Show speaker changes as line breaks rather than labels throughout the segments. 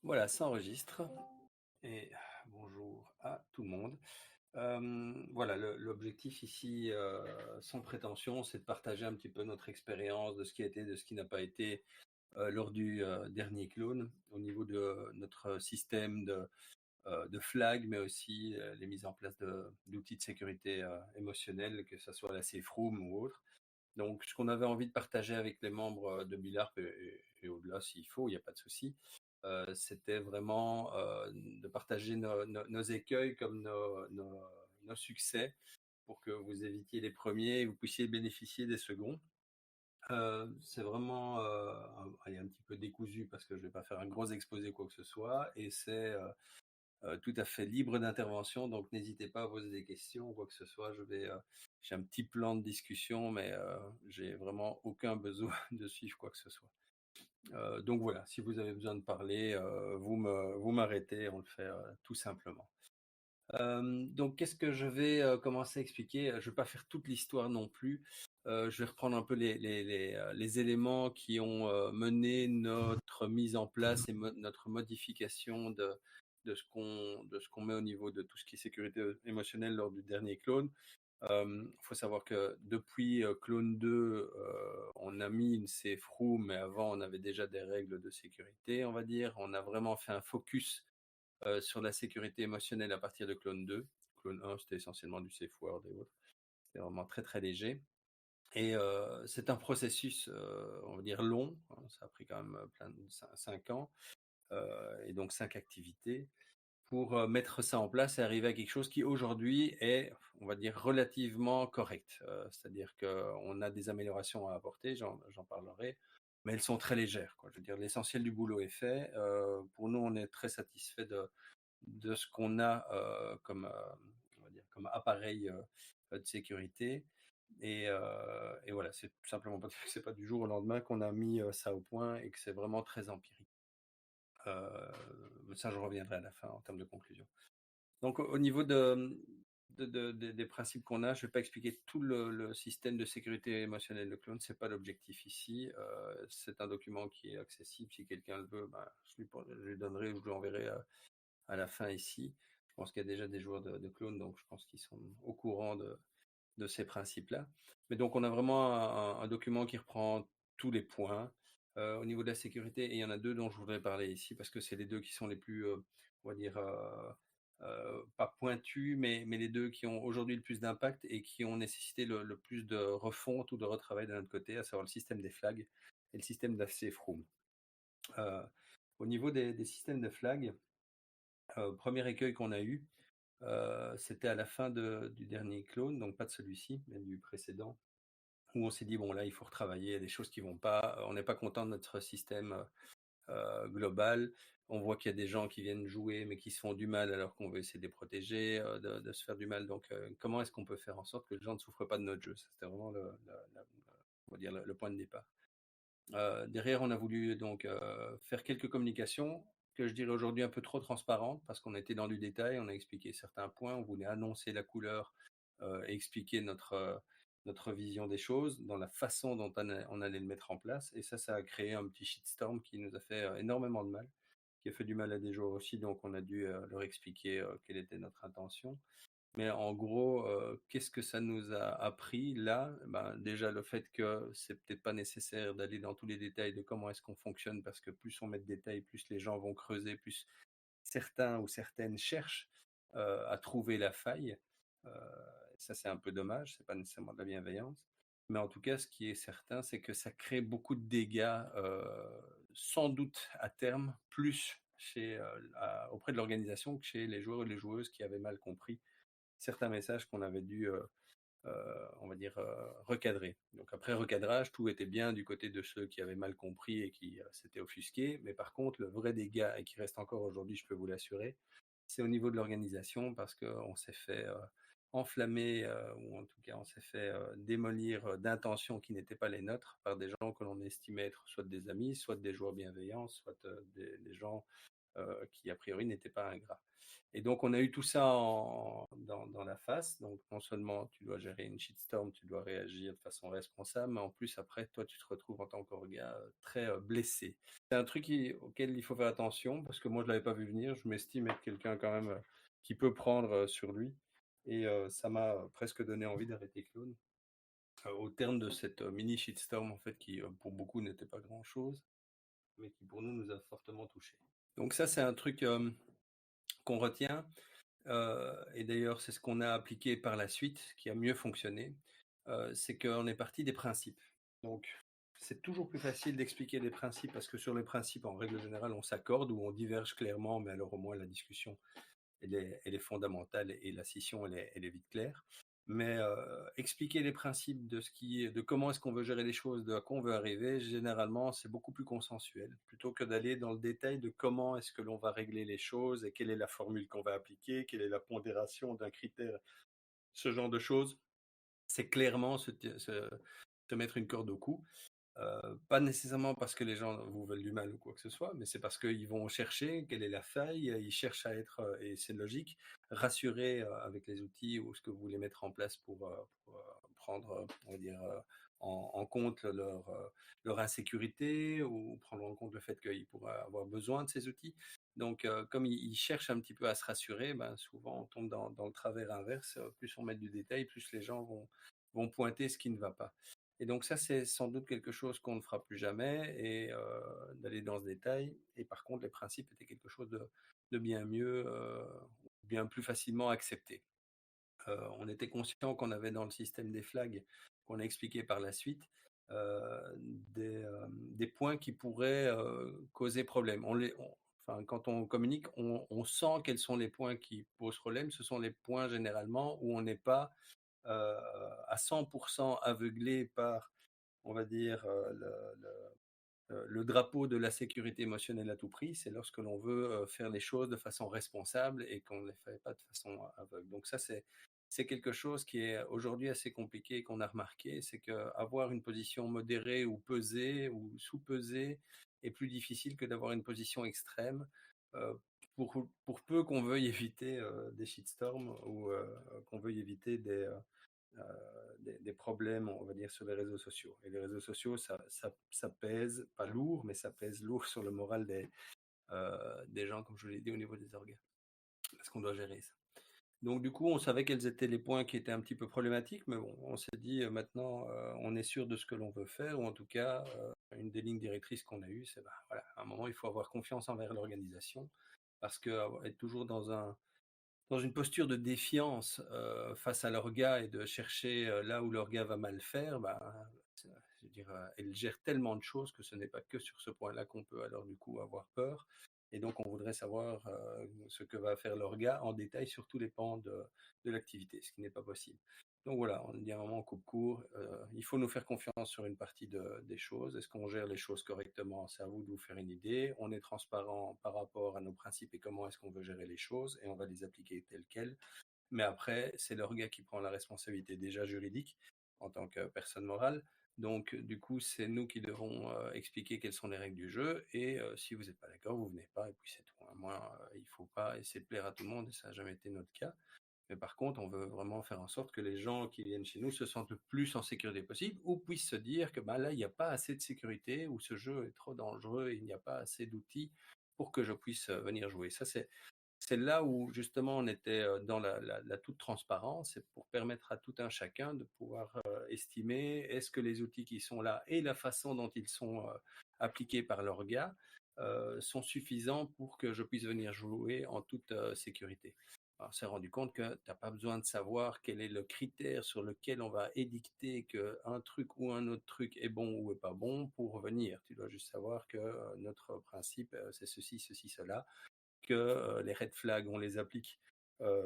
Voilà, ça enregistre. Et bonjour à tout le monde. Voilà, l'objectif ici, sans prétention, c'est de partager un petit peu notre expérience de ce qui a été, de ce qui n'a pas été lors du dernier clone, au niveau de notre système de flag, mais aussi les mises en place d'outils de sécurité émotionnelle, que ce soit la Safe Room ou autre. Donc, ce qu'on avait envie de partager avec les membres de Bilarp et au-delà, s'il faut, il n'y a pas de souci, c'était vraiment de partager nos écueils comme nos succès pour que vous évitiez les premiers et vous puissiez bénéficier des seconds. C'est vraiment allez, un petit peu décousu parce que je ne vais pas faire un gros exposé quoi que ce soit et c'est tout à fait libre d'intervention, donc n'hésitez pas à poser des questions ou quoi que ce soit. J'ai un petit plan de discussion, mais j'ai vraiment aucun besoin de suivre quoi que ce soit. Donc voilà, si vous avez besoin de parler, vous m'arrêtez, on le fait tout simplement. Donc qu'est-ce que je vais commencer à expliquer? Je ne vais pas faire toute l'histoire non plus. Je vais reprendre un peu les éléments qui ont mené notre mise en place et notre modification de ce qu'on met au niveau de tout ce qui est sécurité émotionnelle lors du dernier clone. Il faut savoir que depuis Clone 2, on a mis une safe room, mais avant on avait déjà des règles de sécurité, on va dire. On a vraiment fait un focus sur la sécurité émotionnelle à partir de Clone 2. Clone 1, c'était essentiellement du safe word et autres. C'était vraiment très très léger. Et c'est un processus, on va dire, long. Ça a pris quand même 5 ans, et donc 5 activités pour mettre ça en place et arriver à quelque chose qui aujourd'hui est, on va dire, relativement correct. C'est-à-dire qu'on a des améliorations à apporter, j'en parlerai, mais elles sont très légères, quoi. Je veux dire, l'essentiel du boulot est fait. Pour nous, on est très satisfait de ce qu'on a on va dire, comme appareil de sécurité. Et voilà, c'est simplement pas, c'est pas du jour au lendemain qu'on a mis ça au point et que c'est vraiment très empirique. Ça, je reviendrai à la fin en termes de conclusion. Donc, au niveau des principes qu'on a, je ne vais pas expliquer tout le système de sécurité émotionnelle de Clone, ce n'est pas l'objectif ici. C'est un document qui est accessible. Si quelqu'un le veut, ben, je lui donnerai ou je lui enverrai à la fin ici. Je pense qu'il y a déjà des joueurs de Clone, donc je pense qu'ils sont au courant de ces principes-là. Mais donc, on a vraiment un document qui reprend tous les points. Au niveau de la sécurité, et il y en a deux dont je voudrais parler ici, parce que c'est les deux qui sont les plus, on va dire, pas pointus, mais les deux qui ont aujourd'hui le plus d'impact et qui ont nécessité le plus de refonte ou de retravail de notre côté, à savoir le système des flags et le système de la safe room. Au niveau des systèmes de flags, premier écueil qu'on a eu, c'était à la fin du dernier clone, donc pas de celui-ci, mais du précédent, où on s'est dit, bon là, il faut retravailler, il y a des choses qui vont pas, on n'est pas content de notre système global, on voit qu'il y a des gens qui viennent jouer, mais qui se font du mal alors qu'on veut essayer de les protéger, de se faire du mal, donc comment est-ce qu'on peut faire en sorte que les gens ne souffrent pas de notre jeu? C'était vraiment on va dire le point de départ. Derrière, on a voulu donc faire quelques communications que je dirais aujourd'hui un peu trop transparentes parce qu'on était dans du détail, on a expliqué certains points, on voulait annoncer la couleur et expliquer notre vision des choses dans la façon dont on allait le mettre en place. Et ça a créé un petit shitstorm qui nous a fait énormément de mal, qui a fait du mal à des joueurs aussi, donc on a dû leur expliquer quelle était notre intention. Mais en gros, qu'est-ce que ça nous a appris là? Ben, déjà le fait que c'est peut-être pas nécessaire d'aller dans tous les détails de comment est-ce qu'on fonctionne, parce que plus on met de détails, plus les gens vont creuser, plus certains ou certaines cherchent à trouver la faille. Heu, Ça c'est un peu dommage, c'est pas nécessairement de la bienveillance. Mais en tout cas, ce qui est certain, c'est que ça crée beaucoup de dégâts, sans doute à terme, plus auprès de l'organisation que chez les joueurs et les joueuses qui avaient mal compris certains messages qu'on avait dû, on va dire, recadrer. Donc après recadrage, tout était bien du côté de ceux qui avaient mal compris et qui s'étaient offusqués. Mais par contre, le vrai dégât, et qui reste encore aujourd'hui, je peux vous l'assurer, c'est au niveau de l'organisation parce qu'on s'est fait enflammer, ou en tout cas on s'est fait démolir d'intentions qui n'étaient pas les nôtres par des gens que l'on estimait être soit des amis, soit des joueurs bienveillants, soit des gens qui a priori n'était pas ingrat. Et donc on a eu tout ça dans la face. Donc non seulement tu dois gérer une shitstorm, tu dois réagir de façon responsable, mais en plus après, toi, tu te retrouves en tant qu'orga très blessé. C'est un truc auquel il faut faire attention parce que moi, je l'avais pas vu venir. Je m'estime être quelqu'un quand même qui peut prendre sur lui. Et ça m'a presque donné envie d'arrêter Clone. Au terme de cette mini shitstorm, en fait, qui pour beaucoup n'était pas grand-chose, mais qui pour nous a fortement touchés. Donc ça, c'est un truc qu'on retient. Et d'ailleurs, c'est ce qu'on a appliqué par la suite, qui a mieux fonctionné. C'est qu'on est parti des principes. Donc, c'est toujours plus facile d'expliquer les principes parce que sur les principes, en règle générale, on s'accorde ou on diverge clairement, mais alors au moins la discussion, elle est fondamentale et la scission, elle est vite claire. Mais expliquer les principes de comment est-ce qu'on veut gérer les choses, de à quoi on veut arriver, généralement, c'est beaucoup plus consensuel, plutôt que d'aller dans le détail de comment est-ce que l'on va régler les choses et quelle est la formule qu'on va appliquer, quelle est la pondération d'un critère, ce genre de choses. C'est clairement se mettre une corde au cou. Pas nécessairement parce que les gens vous veulent du mal ou quoi que ce soit, mais c'est parce qu'ils vont chercher quelle est la faille, ils cherchent à être, et c'est logique, rassurés avec les outils ou ce que vous voulez mettre en place pour prendre, on va dire, en compte leur insécurité ou prendre en compte le fait qu'ils pourraient avoir besoin de ces outils. Donc, comme ils cherchent un petit peu à se rassurer, ben, souvent on tombe dans le travers inverse. Plus on met du détail, plus les gens vont pointer ce qui ne va pas. Et donc ça, c'est sans doute quelque chose qu'on ne fera plus jamais, et d'aller dans ce détail. Et par contre, les principes étaient quelque chose de bien mieux, bien plus facilement accepté. On était conscient qu'on avait dans le système des flags, qu'on a expliqué par la suite, des points qui pourraient causer problème. Enfin, quand on communique, on sent quels sont les points qui posent problème. Ce sont les points généralement où on n'est pas euh, à 100% aveuglé par, on va dire, le drapeau de la sécurité émotionnelle à tout prix. C'est lorsque l'on veut faire les choses de façon responsable et qu'on ne les fait pas de façon aveugle. Donc ça, c'est quelque chose qui est aujourd'hui assez compliqué et qu'on a remarqué, c'est qu'avoir une position modérée ou pesée ou sous-pesée est plus difficile que d'avoir une position extrême. euh, pour peu qu'on veuille éviter des shitstorms ou qu'on veuille éviter des problèmes, on va dire, sur les réseaux sociaux. Et les réseaux sociaux, ça pèse, pas lourd, mais ça pèse lourd sur le moral des gens, comme je vous l'ai dit, au niveau des organes. Parce qu'on doit gérer ça. Donc du coup, on savait quels étaient les points qui étaient un petit peu problématiques, mais bon, on s'est dit maintenant, on est sûr de ce que l'on veut faire, ou en tout cas, une des lignes directrices qu'on a eues, c'est ben, voilà, à un moment, il faut avoir confiance envers l'organisation, parce que être toujours dans une posture de défiance face à l'orga et de chercher là où l'orga va mal faire, bah, je veux dire, elle gère tellement de choses que ce n'est pas que sur ce point-là qu'on peut alors du coup avoir peur. Et donc on voudrait savoir ce que va faire l'orga en détail sur tous les pans de l'activité, ce qui n'est pas possible. Donc voilà, on dit à un moment, on coupe court, il faut nous faire confiance sur une partie des choses. Est-ce qu'on gère les choses correctement? C'est à vous de vous faire une idée. On est transparent par rapport à nos principes et comment est-ce qu'on veut gérer les choses, et on va les appliquer telles quelles. Mais après, c'est l'orga qui prend la responsabilité déjà juridique en tant que personne morale. Donc, du coup, c'est nous qui devons expliquer quelles sont les règles du jeu. Et si vous n'êtes pas d'accord, vous venez pas. Et puis c'est tout. Moi, il ne faut pas essayer de plaire à tout le monde. Et ça n'a jamais été notre cas. Mais par contre, on veut vraiment faire en sorte que les gens qui viennent chez nous se sentent le plus en sécurité possible, ou puissent se dire que bah, là, il n'y a pas assez de sécurité, ou ce jeu est trop dangereux et il n'y a pas assez d'outils pour que je puisse venir jouer. Ça, c'est là où justement on était dans la toute transparence, et pour permettre à tout un chacun de pouvoir estimer est-ce que les outils qui sont là et la façon dont ils sont appliqués par l'orga sont suffisants pour que je puisse venir jouer en toute sécurité. Alors, on s'est rendu compte que tu n'as pas besoin de savoir quel est le critère sur lequel on va édicter qu'un truc ou un autre truc est bon ou est pas bon pour venir. Tu dois juste savoir que notre principe, c'est ceci, ceci, cela, que les red flags, on les applique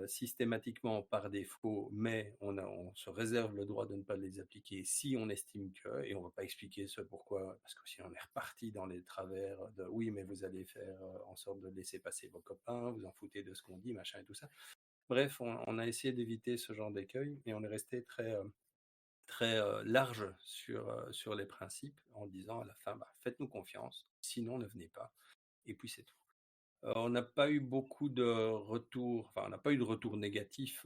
systématiquement par défaut, mais on se réserve le droit de ne pas les appliquer si on estime que, et on ne va pas expliquer ce pourquoi, parce que si on est reparti dans les travers de oui, mais vous allez faire en sorte de laisser passer vos copains, vous en foutez de ce qu'on dit, machin et tout ça. Bref, on a essayé d'éviter ce genre d'écueil et on est resté très large sur les principes en disant à la fin, bah, faites-nous confiance, sinon ne venez pas. Et puis c'est tout. On n'a pas eu beaucoup de retours, enfin, on n'a pas eu de retours négatifs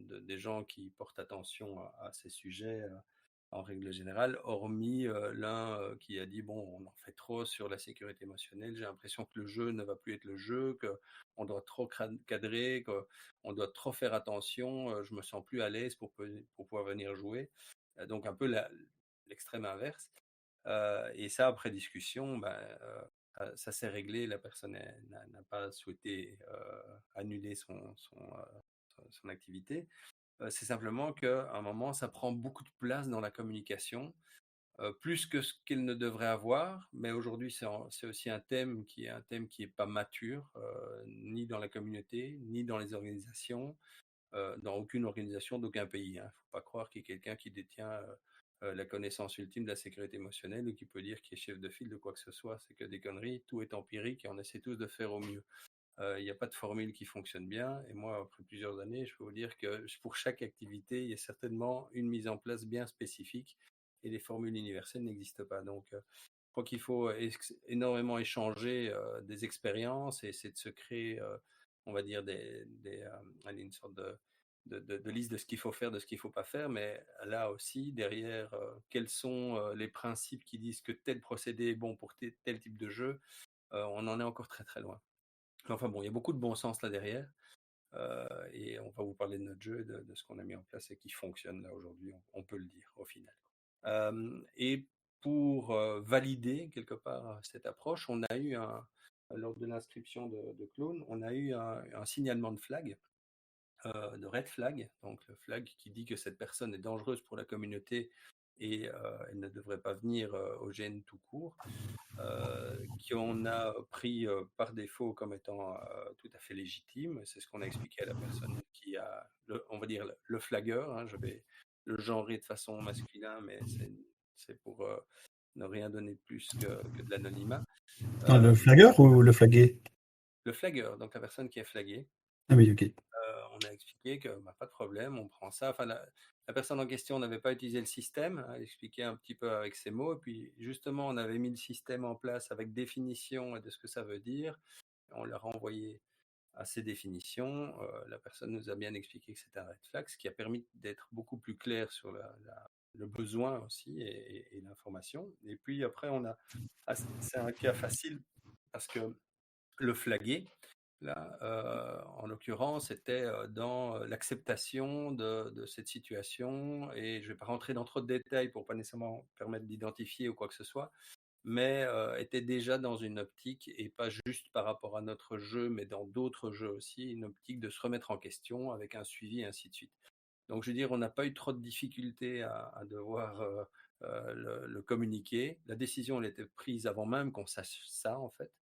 des gens qui portent attention à ces sujets en règle générale, hormis l'un qui a dit, bon, on en fait trop sur la sécurité émotionnelle, j'ai l'impression que le jeu ne va plus être le jeu, qu'on doit trop cadrer, qu'on doit trop faire attention, je me sens plus à l'aise pour pouvoir venir jouer. Donc un peu l'extrême inverse. Et ça, après discussion, ça s'est réglé. La personne n'a pas souhaité annuler son activité. C'est simplement qu'à un moment, ça prend beaucoup de place dans la communication, plus que ce qu'elle ne devrait avoir. Mais aujourd'hui, c'est aussi un thème qui est pas mature, ni dans la communauté, ni dans les organisations, dans aucune organisation d'aucun pays. Il ne faut pas croire qu'il y ait quelqu'un qui détient la connaissance ultime de la sécurité émotionnelle ou qui peut dire qu'il est chef de file de quoi que ce soit. C'est que des conneries, tout est empirique et on essaie tous de faire au mieux. Il n'y a pas de formule qui fonctionne bien. Et moi, après plusieurs années, je peux vous dire que pour chaque activité, il y a certainement une mise en place bien spécifique et les formules universelles n'existent pas. Donc, je crois qu'il faut énormément échanger des expériences et essayer de se créer, on va dire, une sorte de liste de ce qu'il faut faire, de ce qu'il ne faut pas faire. Mais là aussi, derrière, quels sont les principes qui disent que tel procédé est bon pour tel type de jeu, on en est encore très très loin. Enfin bon, il y a beaucoup de bon sens là derrière. Et on va vous parler de notre jeu, de ce qu'on a mis en place et qui fonctionne là aujourd'hui, on peut le dire au final. Et pour valider quelque part cette approche, on a eu lors de l'inscription de clone, on a eu un signalement de flag, de red flag, donc le flag qui dit que cette personne est dangereuse pour la communauté et elle ne devrait pas venir au GN tout court. Qu'on a pris par défaut comme étant tout à fait légitime. C'est ce qu'on a expliqué à la personne qui a, on va dire, le flagueur. Hein, je vais le genrer de façon masculin, mais c'est pour ne rien donner de plus que de l'anonymat.
Ah, le flagueur ou le flagué?
Le flagueur, donc la personne qui est flaguée.
Ah oui, ok.
On a expliqué que pas de problème, on prend ça. Enfin, la personne en question n'avait pas utilisé le système, hein, elle expliquait un petit peu avec ses mots. Et puis justement, on avait mis le système en place avec définition et de ce que ça veut dire. On leur a envoyé à ces définitions. La personne nous a bien expliqué que c'était un red flag, ce qui a permis d'être beaucoup plus clair sur le besoin aussi et l'information. Et puis après, c'est un cas facile parce que le flagué, là, en l'occurrence, c'était dans l'acceptation de cette situation. Et je ne vais pas rentrer dans trop de détails pour pas nécessairement permettre d'identifier ou quoi que ce soit, mais était déjà dans une optique, et pas juste par rapport à notre jeu, mais dans d'autres jeux aussi, une optique de se remettre en question avec un suivi et ainsi de suite. Donc, je veux dire, on n'a pas eu trop de difficultés à devoir le communiquer. La décision, elle était prise avant même qu'on sache ça, en fait.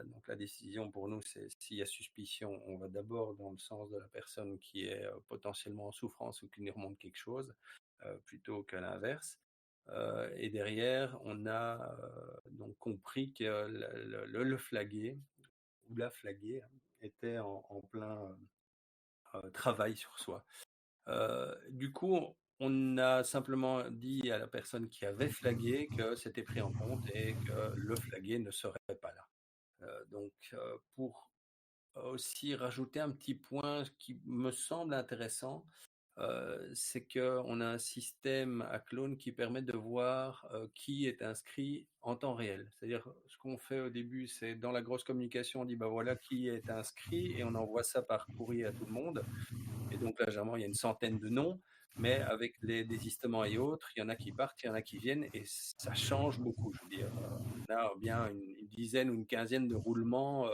Donc la décision pour nous, c'est s'il y a suspicion, on va d'abord dans le sens de la personne qui est potentiellement en souffrance ou qui nous remonte quelque chose, plutôt qu'à l'inverse. Et derrière, on a donc compris que le flagué ou la flaguée était en plein travail sur soi. Du coup, on a simplement dit à la personne qui avait flagué que c'était pris en compte et que le flagué ne serait pas là. Donc, pour aussi rajouter un petit point qui me semble intéressant, c'est qu'on a un système à clone qui permet de voir qui est inscrit en temps réel. C'est-à-dire, ce qu'on fait au début, c'est dans la grosse communication, on dit bah voilà qui est inscrit et on envoie ça par courrier à tout le monde. Et donc là, généralement, il y a une centaine de noms, mais avec les désistements et autres, il y en a qui partent, il y en a qui viennent, et ça change beaucoup. Je veux dire, on a bien une dizaine ou une quinzaine de roulements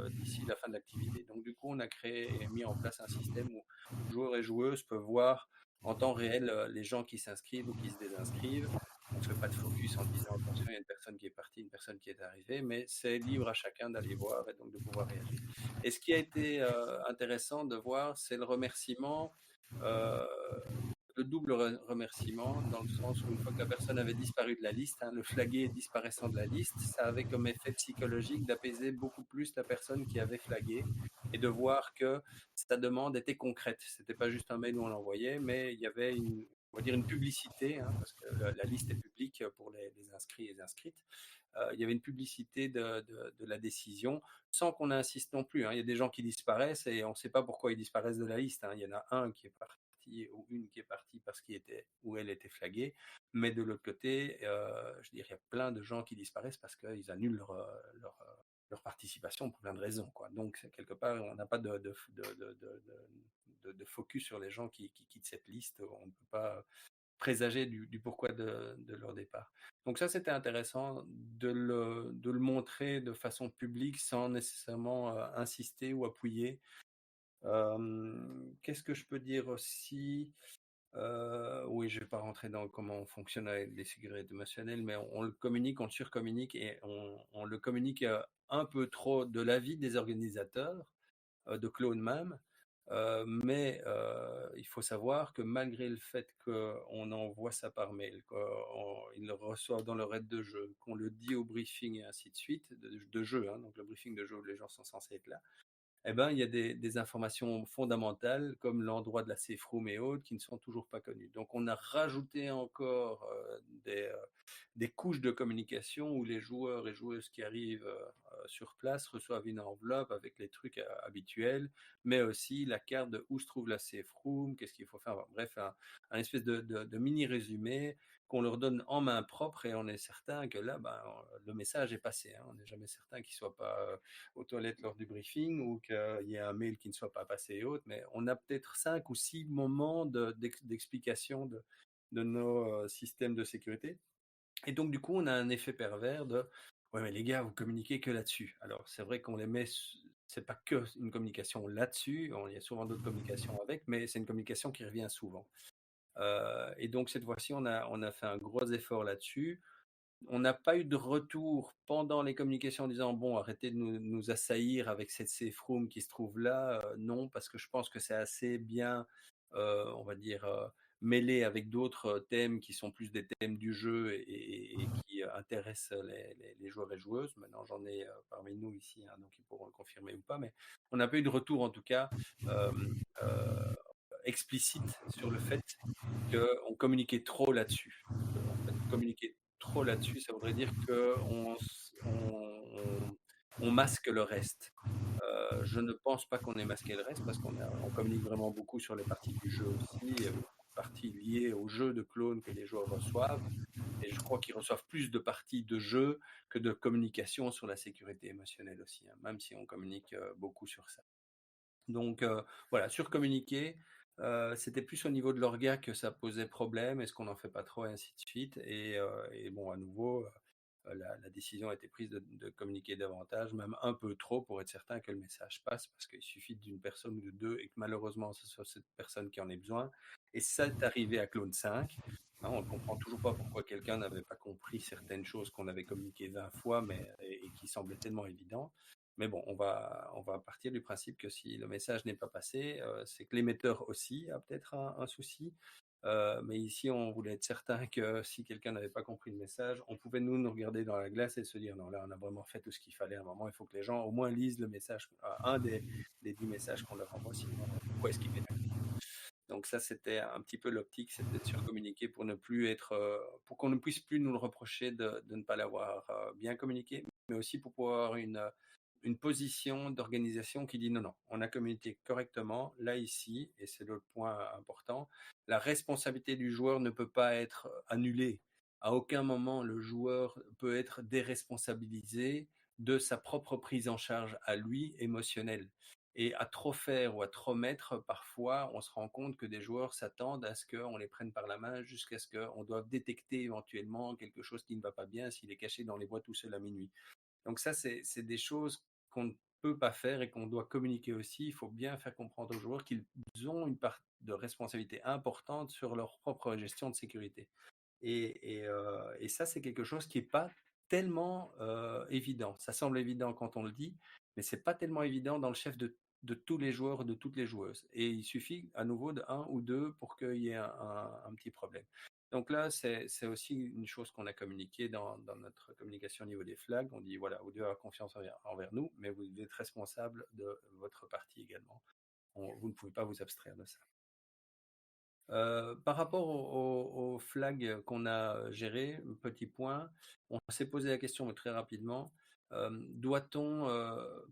d'ici la fin de l'activité. Donc du coup, on a créé et mis en place un système où joueurs et joueuses peuvent voir en temps réel les gens qui s'inscrivent ou qui se désinscrivent. On ne fait pas de focus en disant attention, il y a une personne qui est partie, une personne qui est arrivée, mais c'est libre à chacun d'aller voir et donc de pouvoir réagir. Et ce qui a été intéressant de voir, c'est le remerciement, euh, le double remerciement, dans le sens où une fois que la personne avait disparu de la liste, hein, le flagué disparaissant de la liste, ça avait comme effet psychologique d'apaiser beaucoup plus la personne qui avait flagué et de voir que sa demande était concrète. C'était pas juste un mail où on l'envoyait, mais il y avait on va dire une publicité, hein, parce que la liste est publique pour les inscrits et les inscrites. il y avait une publicité de la décision, sans qu'on insiste non plus, hein. Il y a des gens qui disparaissent et on ne sait pas pourquoi ils disparaissent de la liste, hein. Il y en a un qui est parti ou une qui est partie parce qu'il était ou elle était flaguée, mais de l'autre côté, je veux dire, il y a plein de gens qui disparaissent parce qu'ils annulent leur participation pour plein de raisons, quoi. Donc, quelque part, on n'a pas de focus sur les gens qui quittent cette liste. On ne peut pas présager du pourquoi de leur départ. Donc ça, c'était intéressant de le montrer de façon publique sans nécessairement insister ou appuyer. Qu'est-ce que je peux dire aussi? Oui, je ne vais pas rentrer dans comment on fonctionne avec les sécurités émotionnelles, mais on le communique, on le surcommunique et on le communique un peu trop de l'avis des organisateurs, de clones même. Mais il faut savoir que malgré le fait qu'on envoie ça par mail, qu'ils le reçoivent dans leur aide de jeu, qu'on le dit au briefing et ainsi de suite, de jeu, hein, donc le briefing de jeu où les gens sont censés être là, eh ben, il y a des informations fondamentales comme l'endroit de la safe room et autres qui ne sont toujours pas connues. Donc on a rajouté encore des couches de communication où les joueurs et joueuses qui arrivent sur place reçoivent une enveloppe avec les trucs habituels, mais aussi la carte de où se trouve la safe room, qu'est-ce qu'il faut faire. Enfin, bref, un espèce de mini résumé qu'on leur donne en main propre et on est certain que là, ben, le message est passé, hein. On n'est jamais certain qu'il ne soit pas aux toilettes lors du briefing ou qu'il y ait un mail qui ne soit pas passé et autres, mais on a peut-être 5 ou 6 moments d'explication de nos systèmes de sécurité. Et donc, du coup, on a un effet pervers de ouais, mais les gars, vous communiquez que là-dessus. Alors, c'est vrai qu'on les met, c'est pas que une communication là-dessus, il y a souvent d'autres communications avec, mais c'est une communication qui revient souvent. Et donc, cette fois-ci, on a fait un gros effort là-dessus. On n'a pas eu de retour pendant les communications en disant bon, arrêtez de nous assaillir avec cette safe room qui se trouve là. Non, parce que je pense que c'est assez bien, on va dire, mêlé avec d'autres thèmes qui sont plus des thèmes du jeu et qui intéressent les joueurs et joueuses. Maintenant, j'en ai parmi nous ici, hein, donc ils pourront le confirmer ou pas, mais on n'a pas eu de retour en tout cas euh, euh, explicite sur le fait qu'on communiquait trop là-dessus. En fait, communiquer trop là-dessus, ça voudrait dire qu'on masque le reste. Je ne pense pas qu'on ait masqué le reste parce on communique vraiment beaucoup sur les parties du jeu aussi. Il y a beaucoup de parties liées au jeu de clones que les joueurs reçoivent. Et je crois qu'ils reçoivent plus de parties de jeu que de communication sur la sécurité émotionnelle aussi, hein, même si on communique beaucoup sur ça. Donc voilà, surcommuniquer, c'était plus au niveau de l'orga que ça posait problème, est-ce qu'on n'en fait pas trop et ainsi de suite. Et bon, à nouveau, la décision a été prise de communiquer davantage, même un peu trop pour être certain que le message passe, parce qu'il suffit d'une personne ou de deux et que malheureusement ce soit cette personne qui en ait besoin. Et ça est arrivé à Clone 5. Hein, on ne comprend toujours pas pourquoi quelqu'un n'avait pas compris certaines choses qu'on avait communiquées 20 fois et qui semblaient tellement évidentes. Mais bon, on va partir du principe que si le message n'est pas passé, c'est que l'émetteur aussi a peut-être un souci. Mais ici, on voulait être certain que si quelqu'un n'avait pas compris le message, on pouvait nous regarder dans la glace et se dire non, là, on a vraiment fait tout ce qu'il fallait. À un moment, il faut que les gens au moins lisent le message, un des 10 messages qu'on leur envoie, sinon, pourquoi est-ce qu'ils pénalisent? Donc ça, c'était un petit peu l'optique, c'était de surcommuniquer pour ne plus être, pour qu'on ne puisse plus nous le reprocher de ne pas l'avoir bien communiqué, mais aussi pour pouvoir avoir une position d'organisation qui dit non, non, on a communiqué correctement, là, ici, et c'est le point important, la responsabilité du joueur ne peut pas être annulée. À aucun moment, le joueur peut être déresponsabilisé de sa propre prise en charge à lui émotionnelle. Et à trop faire ou à trop mettre, parfois, on se rend compte que des joueurs s'attendent à ce qu'on les prenne par la main jusqu'à ce qu'on doive détecter éventuellement quelque chose qui ne va pas bien s'il est caché dans les bois tout seul à minuit. Donc ça, c'est des choses qu'on ne peut pas faire et qu'on doit communiquer aussi. Il faut bien faire comprendre aux joueurs qu'ils ont une part de responsabilité importante sur leur propre gestion de sécurité. Et ça, c'est quelque chose qui n'est pas tellement évident. Ça semble évident quand on le dit, mais c'est pas tellement évident dans le chef de tous les joueurs, de toutes les joueuses. Et il suffit à nouveau de un ou deux pour qu'il y ait un petit problème. Donc là, c'est aussi une chose qu'on a communiqué dans notre communication au niveau des flags. On dit, voilà, vous devez avoir confiance envers nous, mais vous êtes responsable de votre partie également. Vous ne pouvez pas vous abstraire de ça. Par rapport aux flags qu'on a gérés, petit point, on s'est posé la question mais très rapidement, doit-on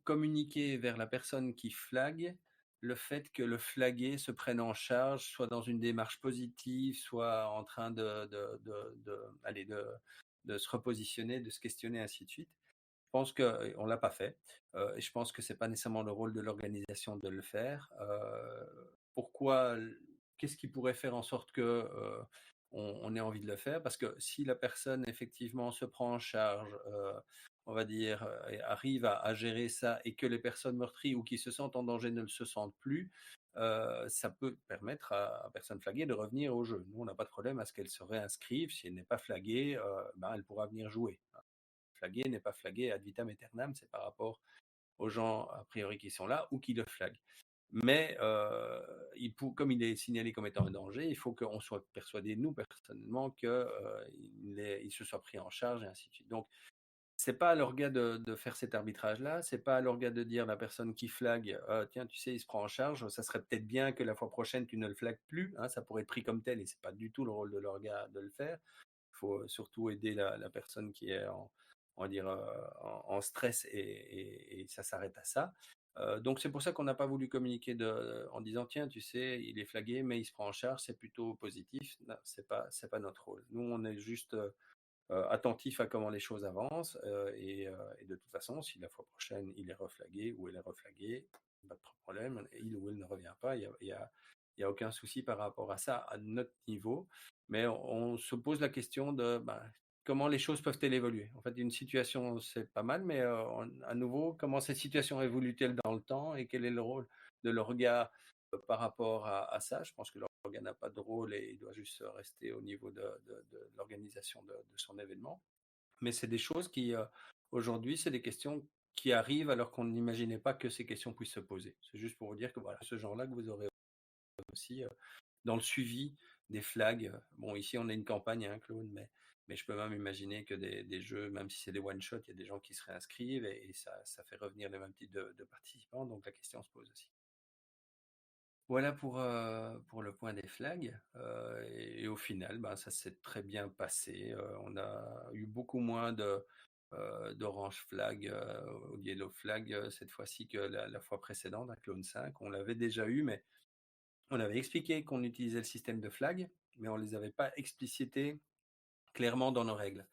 communiquer vers la personne qui flague le fait que le flagué se prenne en charge, soit dans une démarche positive, soit en train allez, de se repositionner, de se questionner, ainsi de suite. Je pense qu'on ne l'a pas fait. Et je pense que ce n'est pas nécessairement le rôle de l'organisation de le faire. Pourquoi Qu'est-ce qui pourrait faire en sorte que on ait envie de le faire? Parce que si la personne effectivement se prend en charge, on va dire, et arrive à gérer ça et que les personnes meurtries ou qui se sentent en danger ne le se sentent plus, ça peut permettre à personne flaguée de revenir au jeu. Nous, on n'a pas de problème à ce qu'elle se réinscrive. Si elle n'est pas flaguée, ben, elle pourra venir jouer. Flagué n'est pas flagué ad vitam aeternam, c'est par rapport aux gens a priori qui sont là ou qui le flaguent. Mais comme il est signalé comme étant un danger, il faut qu'on soit persuadé, nous personnellement, qu'il se soit pris en charge et ainsi de suite. Donc, c'est pas à l'orga de faire cet arbitrage-là, c'est pas à l'orga de dire à la personne qui flague, tiens, tu sais, il se prend en charge, ça serait peut-être bien que la fois prochaine tu ne le flagues plus, hein, ça pourrait être pris comme tel et c'est pas du tout le rôle de l'orga de le faire. Il faut surtout aider la personne qui est on va dire, en stress et ça s'arrête à ça. Donc c'est pour ça qu'on n'a pas voulu communiquer en disant tiens tu sais il est flagué mais il se prend en charge, c'est plutôt positif. Non, c'est pas notre rôle. Nous on est juste attentif à comment les choses avancent et de toute façon si la fois prochaine il est reflagué ou elle est reflaguée, pas de problème, il ou elle ne revient pas, il y a aucun souci par rapport à ça à notre niveau, mais on se pose la question de comment les choses peuvent-elles évoluer. En fait, une situation, c'est pas mal, mais à nouveau, comment cette situation évolue-t-elle dans le temps et quel est le rôle de l'orga par rapport à ça. Je pense que l'orga n'a pas de rôle et il doit juste rester au niveau de l'organisation de son événement. Mais c'est des choses qui, aujourd'hui, c'est des questions qui arrivent alors qu'on n'imaginait pas que ces questions puissent se poser. C'est juste pour vous dire que voilà, ce genre-là que vous aurez aussi dans le suivi des flags. Bon, ici, on a une campagne, hein, Claude, mais je peux même imaginer que des jeux, même si c'est des one-shot, il y a des gens qui se réinscrivent et ça fait revenir le même type de participants. Donc la question se pose aussi. Voilà pour le point des flags. Et au final, ben, ça s'est très bien passé. On a eu beaucoup moins d'orange flag ou de yellow flag cette fois-ci que la fois précédente, à Clone 5. On l'avait déjà eu, mais on avait expliqué qu'on utilisait le système de flag, mais on ne les avait pas explicités clairement dans nos règles.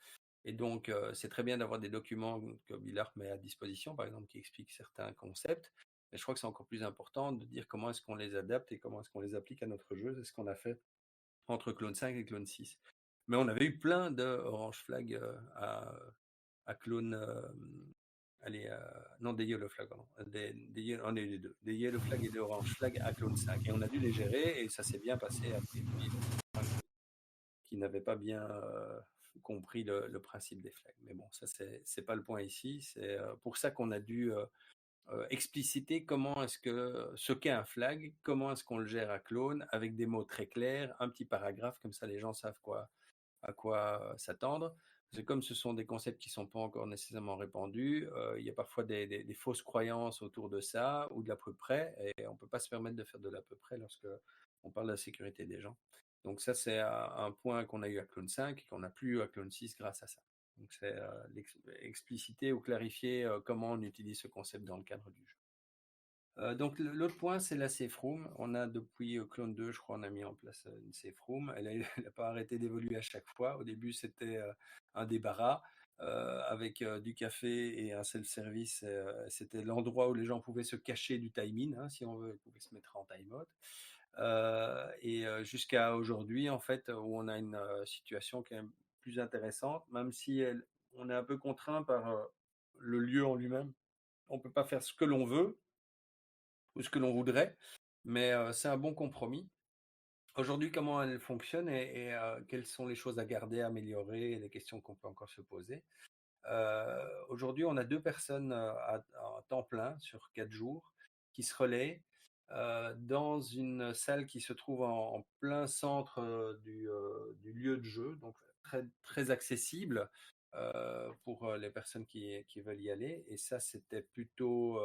Et donc, c'est très bien d'avoir des documents que Billard met à disposition, par exemple, qui expliquent certains concepts. Mais je crois que c'est encore plus important de dire comment est-ce qu'on les adapte et comment est-ce qu'on les applique à notre jeu. C'est ce qu'on a fait entre Clone 5 et Clone 6. Mais on avait eu plein de orange flag à Clone. Allez, non, des yellow flag, pardon. On a eu les deux. Des yellow flag et des orange flag à Clone 5. Et on a dû les gérer et ça s'est bien passé. A priori, qui n'avaient pas bien compris le principe des flags. Mais bon, ça, c'est pas le point ici. C'est pour ça qu'on a dû expliciter comment est-ce que ce qu'est un flag, comment est-ce qu'on le gère à Clone, avec des mots très clairs, un petit paragraphe, comme ça les gens savent à quoi s'attendre. C'est comme ce sont des concepts qui ne sont pas encore nécessairement répandus, il y a parfois des fausses croyances autour de ça ou de l'à peu près, et on ne peut pas se permettre de faire de l'à peu près lorsque on parle de la sécurité des gens. Donc ça, c'est un point qu'on a eu à Clone 5 et qu'on n'a plus eu à Clone 6 grâce à ça. Donc c'est expliciter ou clarifier comment on utilise ce concept dans le cadre du jeu. Donc l'autre point, c'est la safe room. On a depuis Clone 2, je crois, on a mis en place une safe room. Elle n'a pas arrêté d'évoluer à chaque fois. Au début, c'était un débarras avec du café et un self-service. C'était l'endroit où les gens pouvaient se cacher du timing, hein, si on veut, ils pouvaient se mettre en time-out. Et jusqu'à aujourd'hui, en fait, où on a une situation qui est plus intéressante, même si on est un peu contraint par le lieu en lui-même. On ne peut pas faire ce que l'on veut ou ce que l'on voudrait, mais c'est un bon compromis. Aujourd'hui, comment elle fonctionne et quelles sont les choses à garder, à améliorer, et les questions qu'on peut encore se poser. Aujourd'hui, on a 2 personnes à temps plein sur 4 jours qui se relaient dans une salle qui se trouve en plein centre du lieu de jeu, donc très, très accessible pour les personnes qui veulent y aller. Et ça, c'était plutôt...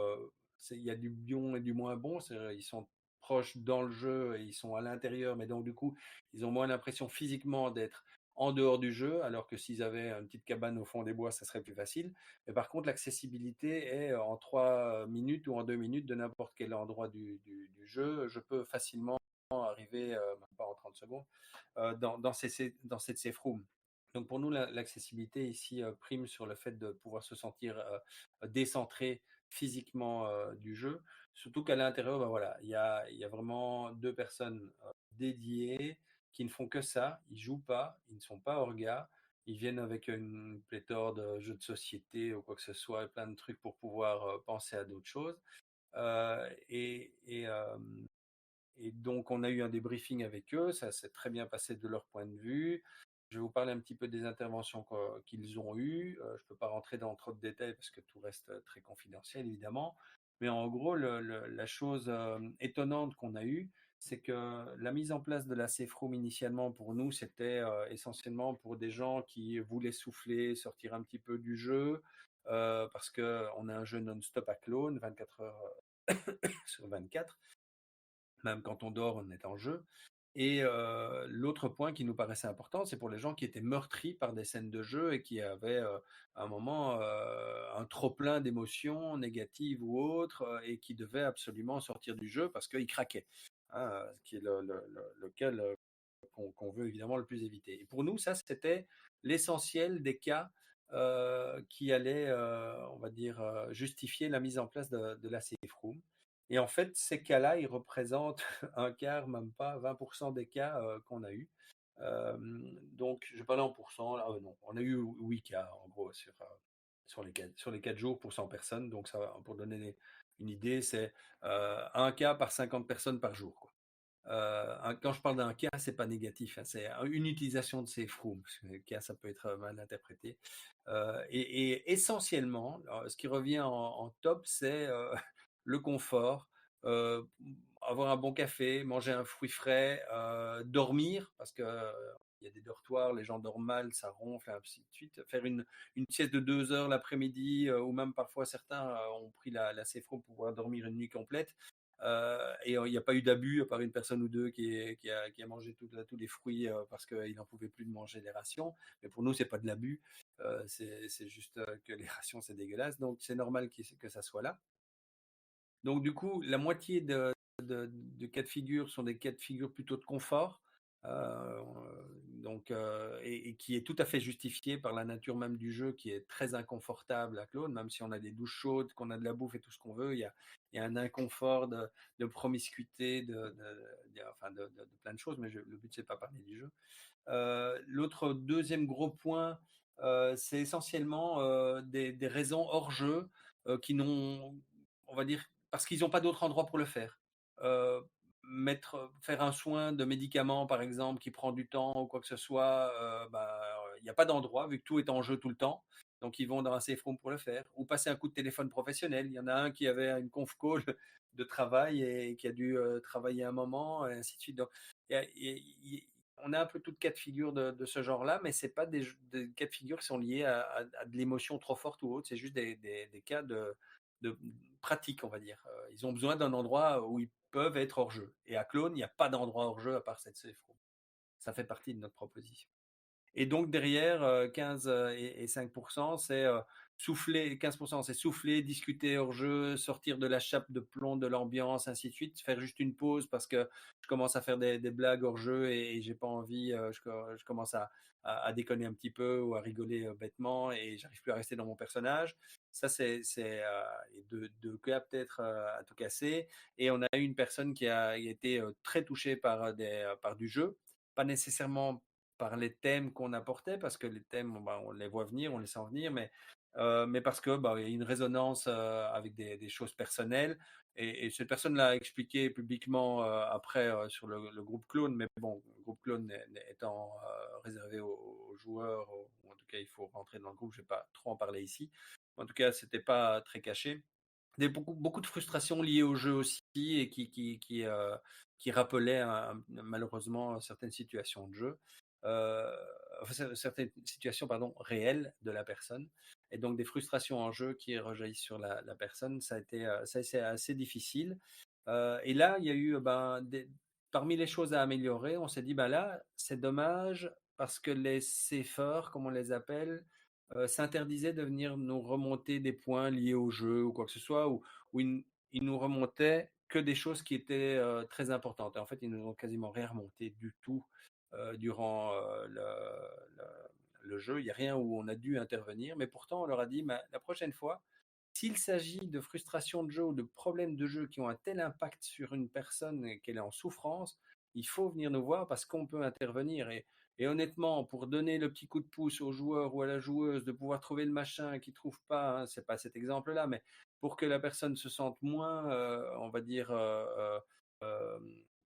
il y a du bon et du moins bon, ils sont proches dans le jeu et ils sont à l'intérieur, mais donc du coup, ils ont moins l'impression physiquement d'être en dehors du jeu, alors que s'ils avaient une petite cabane au fond des bois, ça serait plus facile. Mais par contre, l'accessibilité est en 3 minutes ou en 2 minutes de n'importe quel endroit du jeu. Je peux facilement arriver, même pas en 30 secondes, dans cette safe room. Donc pour nous, l'accessibilité ici prime sur le fait de pouvoir se sentir décentré physiquement du jeu. Surtout qu'à l'intérieur, ben voilà, il y a vraiment 2 personnes dédiées qui ne font que ça. Ils jouent pas, ils ne sont pas orgas. Ils viennent avec une pléthore de jeux de société ou quoi que ce soit, et plein de trucs pour pouvoir penser à d'autres choses. Euh, et, et, euh, et donc, on a eu un débriefing avec eux, ça s'est très bien passé de leur point de vue. Je vais vous parler un petit peu des interventions qu'ils ont eues. Je ne peux pas rentrer dans trop de détails parce que tout reste très confidentiel, évidemment. Mais en gros, la chose étonnante qu'on a eue, c'est que la mise en place de la safe room initialement pour nous, c'était essentiellement pour des gens qui voulaient souffler, sortir un petit peu du jeu, parce qu'on a un jeu non-stop à clone, 24 heures sur 24. Même quand on dort, on est en jeu. Et l'autre point qui nous paraissait important, c'est pour les gens qui étaient meurtris par des scènes de jeu et qui avaient à un moment un trop-plein d'émotions négatives ou autres et qui devaient absolument sortir du jeu parce qu'ils craquaient. Hein, ce qui est lequel qu'on veut évidemment le plus éviter. Et pour nous, ça, c'était l'essentiel des cas qui allaient, on va dire, justifier la mise en place de la safe room. Et en fait, ces cas-là, ils représentent un quart, même pas 20% des cas qu'on a eu. Donc, je vais pas aller en pourcent. Là, non, on a eu 8 cas en gros sur les 4 jours pour 100 personnes. Donc, ça, pour donner une idée, c'est un cas par 50 personnes par jour, quoi. Quand je parle d'un cas, c'est pas négatif, hein, c'est une utilisation de ces froums. Le cas, ça peut être mal interprété. Et essentiellement, ce qui revient en top, c'est le confort, euh, avoir un bon café, manger un fruit frais, dormir, parce que il y a des dortoirs, les gens dorment mal, ça ronfle, et ainsi de suite. Faire une sieste de 2 heures l'après-midi, ou même parfois certains ont pris la CFRO pour pouvoir dormir une nuit complète. Et il n'y a pas eu d'abus, à part une personne ou deux qui a mangé tous les fruits parce qu'il n'en pouvait plus de manger les rations. Mais pour nous, c'est pas de l'abus, c'est juste que les rations, c'est dégueulasse. Donc, c'est normal que ça soit là. Donc, du coup, la moitié de cas de figure sont des cas de figure plutôt de confort, euh, et qui est tout à fait justifié par la nature même du jeu, qui est très inconfortable à Claude, même si on a des douches chaudes, qu'on a de la bouffe et tout ce qu'on veut, il y a un inconfort de promiscuité, enfin de plein de choses, mais le but, c'est pas parler du jeu. L'autre deuxième gros point, c'est essentiellement des raisons hors jeu qui n'ont, on va dire, parce qu'ils n'ont pas d'autre endroit pour le faire. Euh, faire un soin de médicaments, par exemple, qui prend du temps ou quoi que ce soit, il n'y a pas d'endroit, vu que tout est en jeu tout le temps. Donc, ils vont dans un safe room pour le faire. Ou passer un coup de téléphone professionnel. Il y en a un qui avait une conf call de travail et qui a dû travailler un moment, et ainsi de suite. Donc, on a un peu tout cas de figure de ce genre-là, mais c'est pas des cas de figure qui sont liés à de l'émotion trop forte ou autre. C'est juste des cas de pratique, on va dire. Ils ont besoin d'un endroit où ils peuvent être hors jeu. Et à Clone, il n'y a pas d'endroit hors jeu à part cette safe room. Ça fait partie de notre proposition. Et donc derrière, 15 et 5%, c'est souffler, 15%, c'est souffler, discuter hors jeu, sortir de la chape de plomb de l'ambiance, ainsi de suite, faire juste une pause parce que je commence à faire des blagues hors jeu et j'ai pas envie, je commence à déconner un petit peu ou à rigoler bêtement et j'arrive plus à rester dans mon personnage. Ça, c'est deux cas peut-être à tout casser. Et on a eu une personne qui a été très touchée par du jeu, pas nécessairement par les thèmes qu'on apportait, parce que les thèmes, on les voit venir, on les sent venir, mais parce que il y a une résonance avec des choses personnelles. Et cette personne l'a expliqué publiquement après sur le groupe Clone, mais bon, le groupe Clone étant réservé aux joueurs, ou en tout cas il faut rentrer dans le groupe, je ne vais pas trop en parler ici. En tout cas, c'était pas très caché. Beaucoup de frustrations liées au jeu aussi et qui rappelaient malheureusement certaines situations de jeu, certaines situations pardon, réelles de la personne. Et donc des frustrations en jeu qui rejaillissent sur la personne, ça a été assez difficile. Et là, il y a eu parmi les choses à améliorer, on s'est dit, ben là, c'est dommage parce que les safer, comme on les appelle, s'interdisaient de venir nous remonter des points liés au jeu ou quoi que ce soit, ou ils nous remontaient que des choses qui étaient très importantes. Et en fait, ils nous ont quasiment rien remonté du tout durant le jeu. Il n'y a rien où on a dû intervenir, mais pourtant, on leur a dit, ben, la prochaine fois, s'il s'agit de frustrations de jeu ou de problèmes de jeu qui ont un tel impact sur une personne et qu'elle est en souffrance, il faut venir nous voir parce qu'on peut intervenir. Et honnêtement, pour donner le petit coup de pouce au joueur ou à la joueuse de pouvoir trouver le machin qu'il ne trouve pas, hein, c'est pas cet exemple-là, mais pour que la personne se sente moins, on va dire, euh,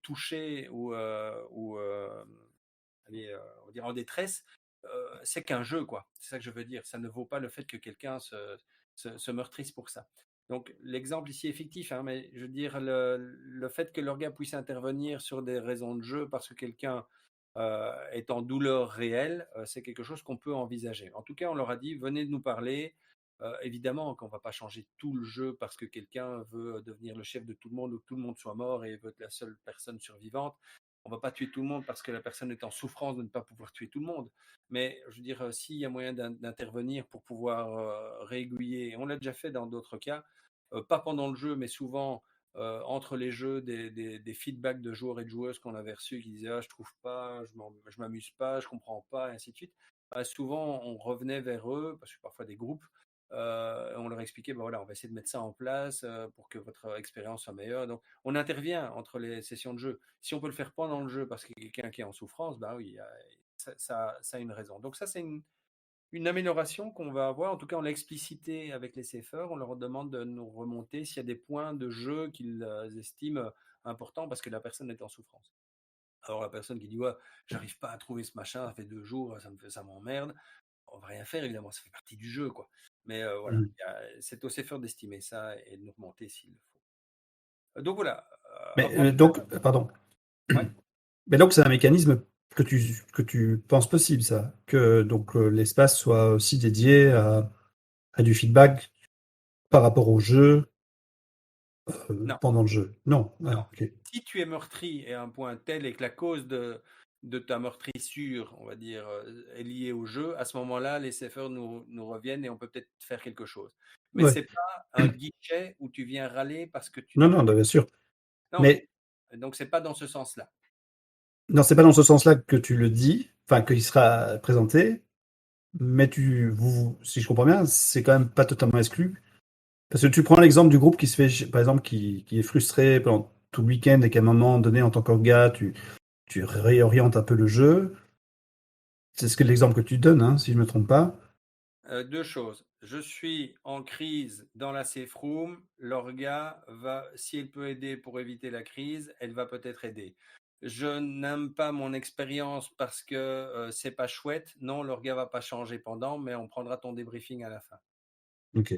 touchée ou allez, on va dire en détresse, c'est qu'un jeu, quoi. C'est ça que je veux dire. Ça ne vaut pas le fait que quelqu'un se meurtrisse pour ça. Donc l'exemple ici est fictif, hein, mais je veux dire le fait que l'orga puisse intervenir sur des raisons de jeu parce que quelqu'un est en douleur réelle, c'est quelque chose qu'on peut envisager. En tout cas, on leur a dit, venez nous parler. Évidemment qu'on ne va pas changer tout le jeu parce que quelqu'un veut devenir le chef de tout le monde ou que tout le monde soit mort et veut être la seule personne survivante. On ne va pas tuer tout le monde parce que la personne est en souffrance de ne pas pouvoir tuer tout le monde. Mais je veux dire, s'il y a moyen d'intervenir pour pouvoir réaiguiller, on l'a déjà fait dans d'autres cas, pas pendant le jeu, mais souvent entre les jeux, des feedbacks de joueurs et de joueuses qu'on avait reçus qui disaient ah, je trouve pas, je m'amuse pas, je comprends pas, et ainsi de suite. Souvent, on revenait vers eux, parce que parfois des groupes, on leur expliquait, ben voilà, on va essayer de mettre ça en place pour que votre expérience soit meilleure. Donc, on intervient entre les sessions de jeu. Si on peut le faire pendant le jeu parce qu'il y a quelqu'un qui est en souffrance, bah oui, ça a une raison. Donc ça, c'est une amélioration qu'on va avoir. En tout cas, on l'a explicité avec les CFR. On leur demande de nous remonter s'il y a des points de jeu qu'ils estiment importants parce que la personne est en souffrance. Alors la personne qui dit ouais, j'arrive pas à trouver ce machin, ça fait 2 jours, ça m'emmerde. On va rien faire évidemment, ça fait partie du jeu quoi. Mais voilà,
Mhm.
c'est au CFR d'estimer ça et de nous remonter s'il le faut. Donc voilà.
Mais
Avant de
donc, pardon.
ouais.
Mais donc, c'est un mécanisme que tu penses possible, ça, que donc l'espace soit aussi dédié à du feedback par rapport au jeu
Non.
pendant le jeu. Non,
Non.
ah, ok.
Si tu es meurtri et à un point tel et que la cause de ta meurtrissure, on va dire, est liée au jeu, à ce moment-là, les CFR nous reviennent et on peut peut-être faire quelque chose. Mais
Ouais.
c'est pas un guichet où tu viens râler parce que tu
Non,
n'as
non,
pas.
bien sûr.
Non,
Mais
donc c'est pas dans ce sens-là.
non, c'est pas dans ce sens-là que tu le dis, enfin, qu'il sera présenté, mais si je comprends bien, c'est quand même pas totalement exclu. Parce que tu prends l'exemple du groupe qui se fait, par exemple, qui est frustré pendant tout le week-end et qu'à un moment donné, en tant qu'orga, tu réorientes un peu le jeu. C'est l'exemple que tu donnes, hein, si je ne me trompe pas.
Deux choses. Je suis en crise dans la safe room. L'orga va, si elle peut aider pour éviter la crise, elle va peut-être aider. Je n'aime pas mon expérience parce que c'est pas chouette. Non, l'orga va pas changer pendant, mais on prendra ton débriefing à la fin.
Ok.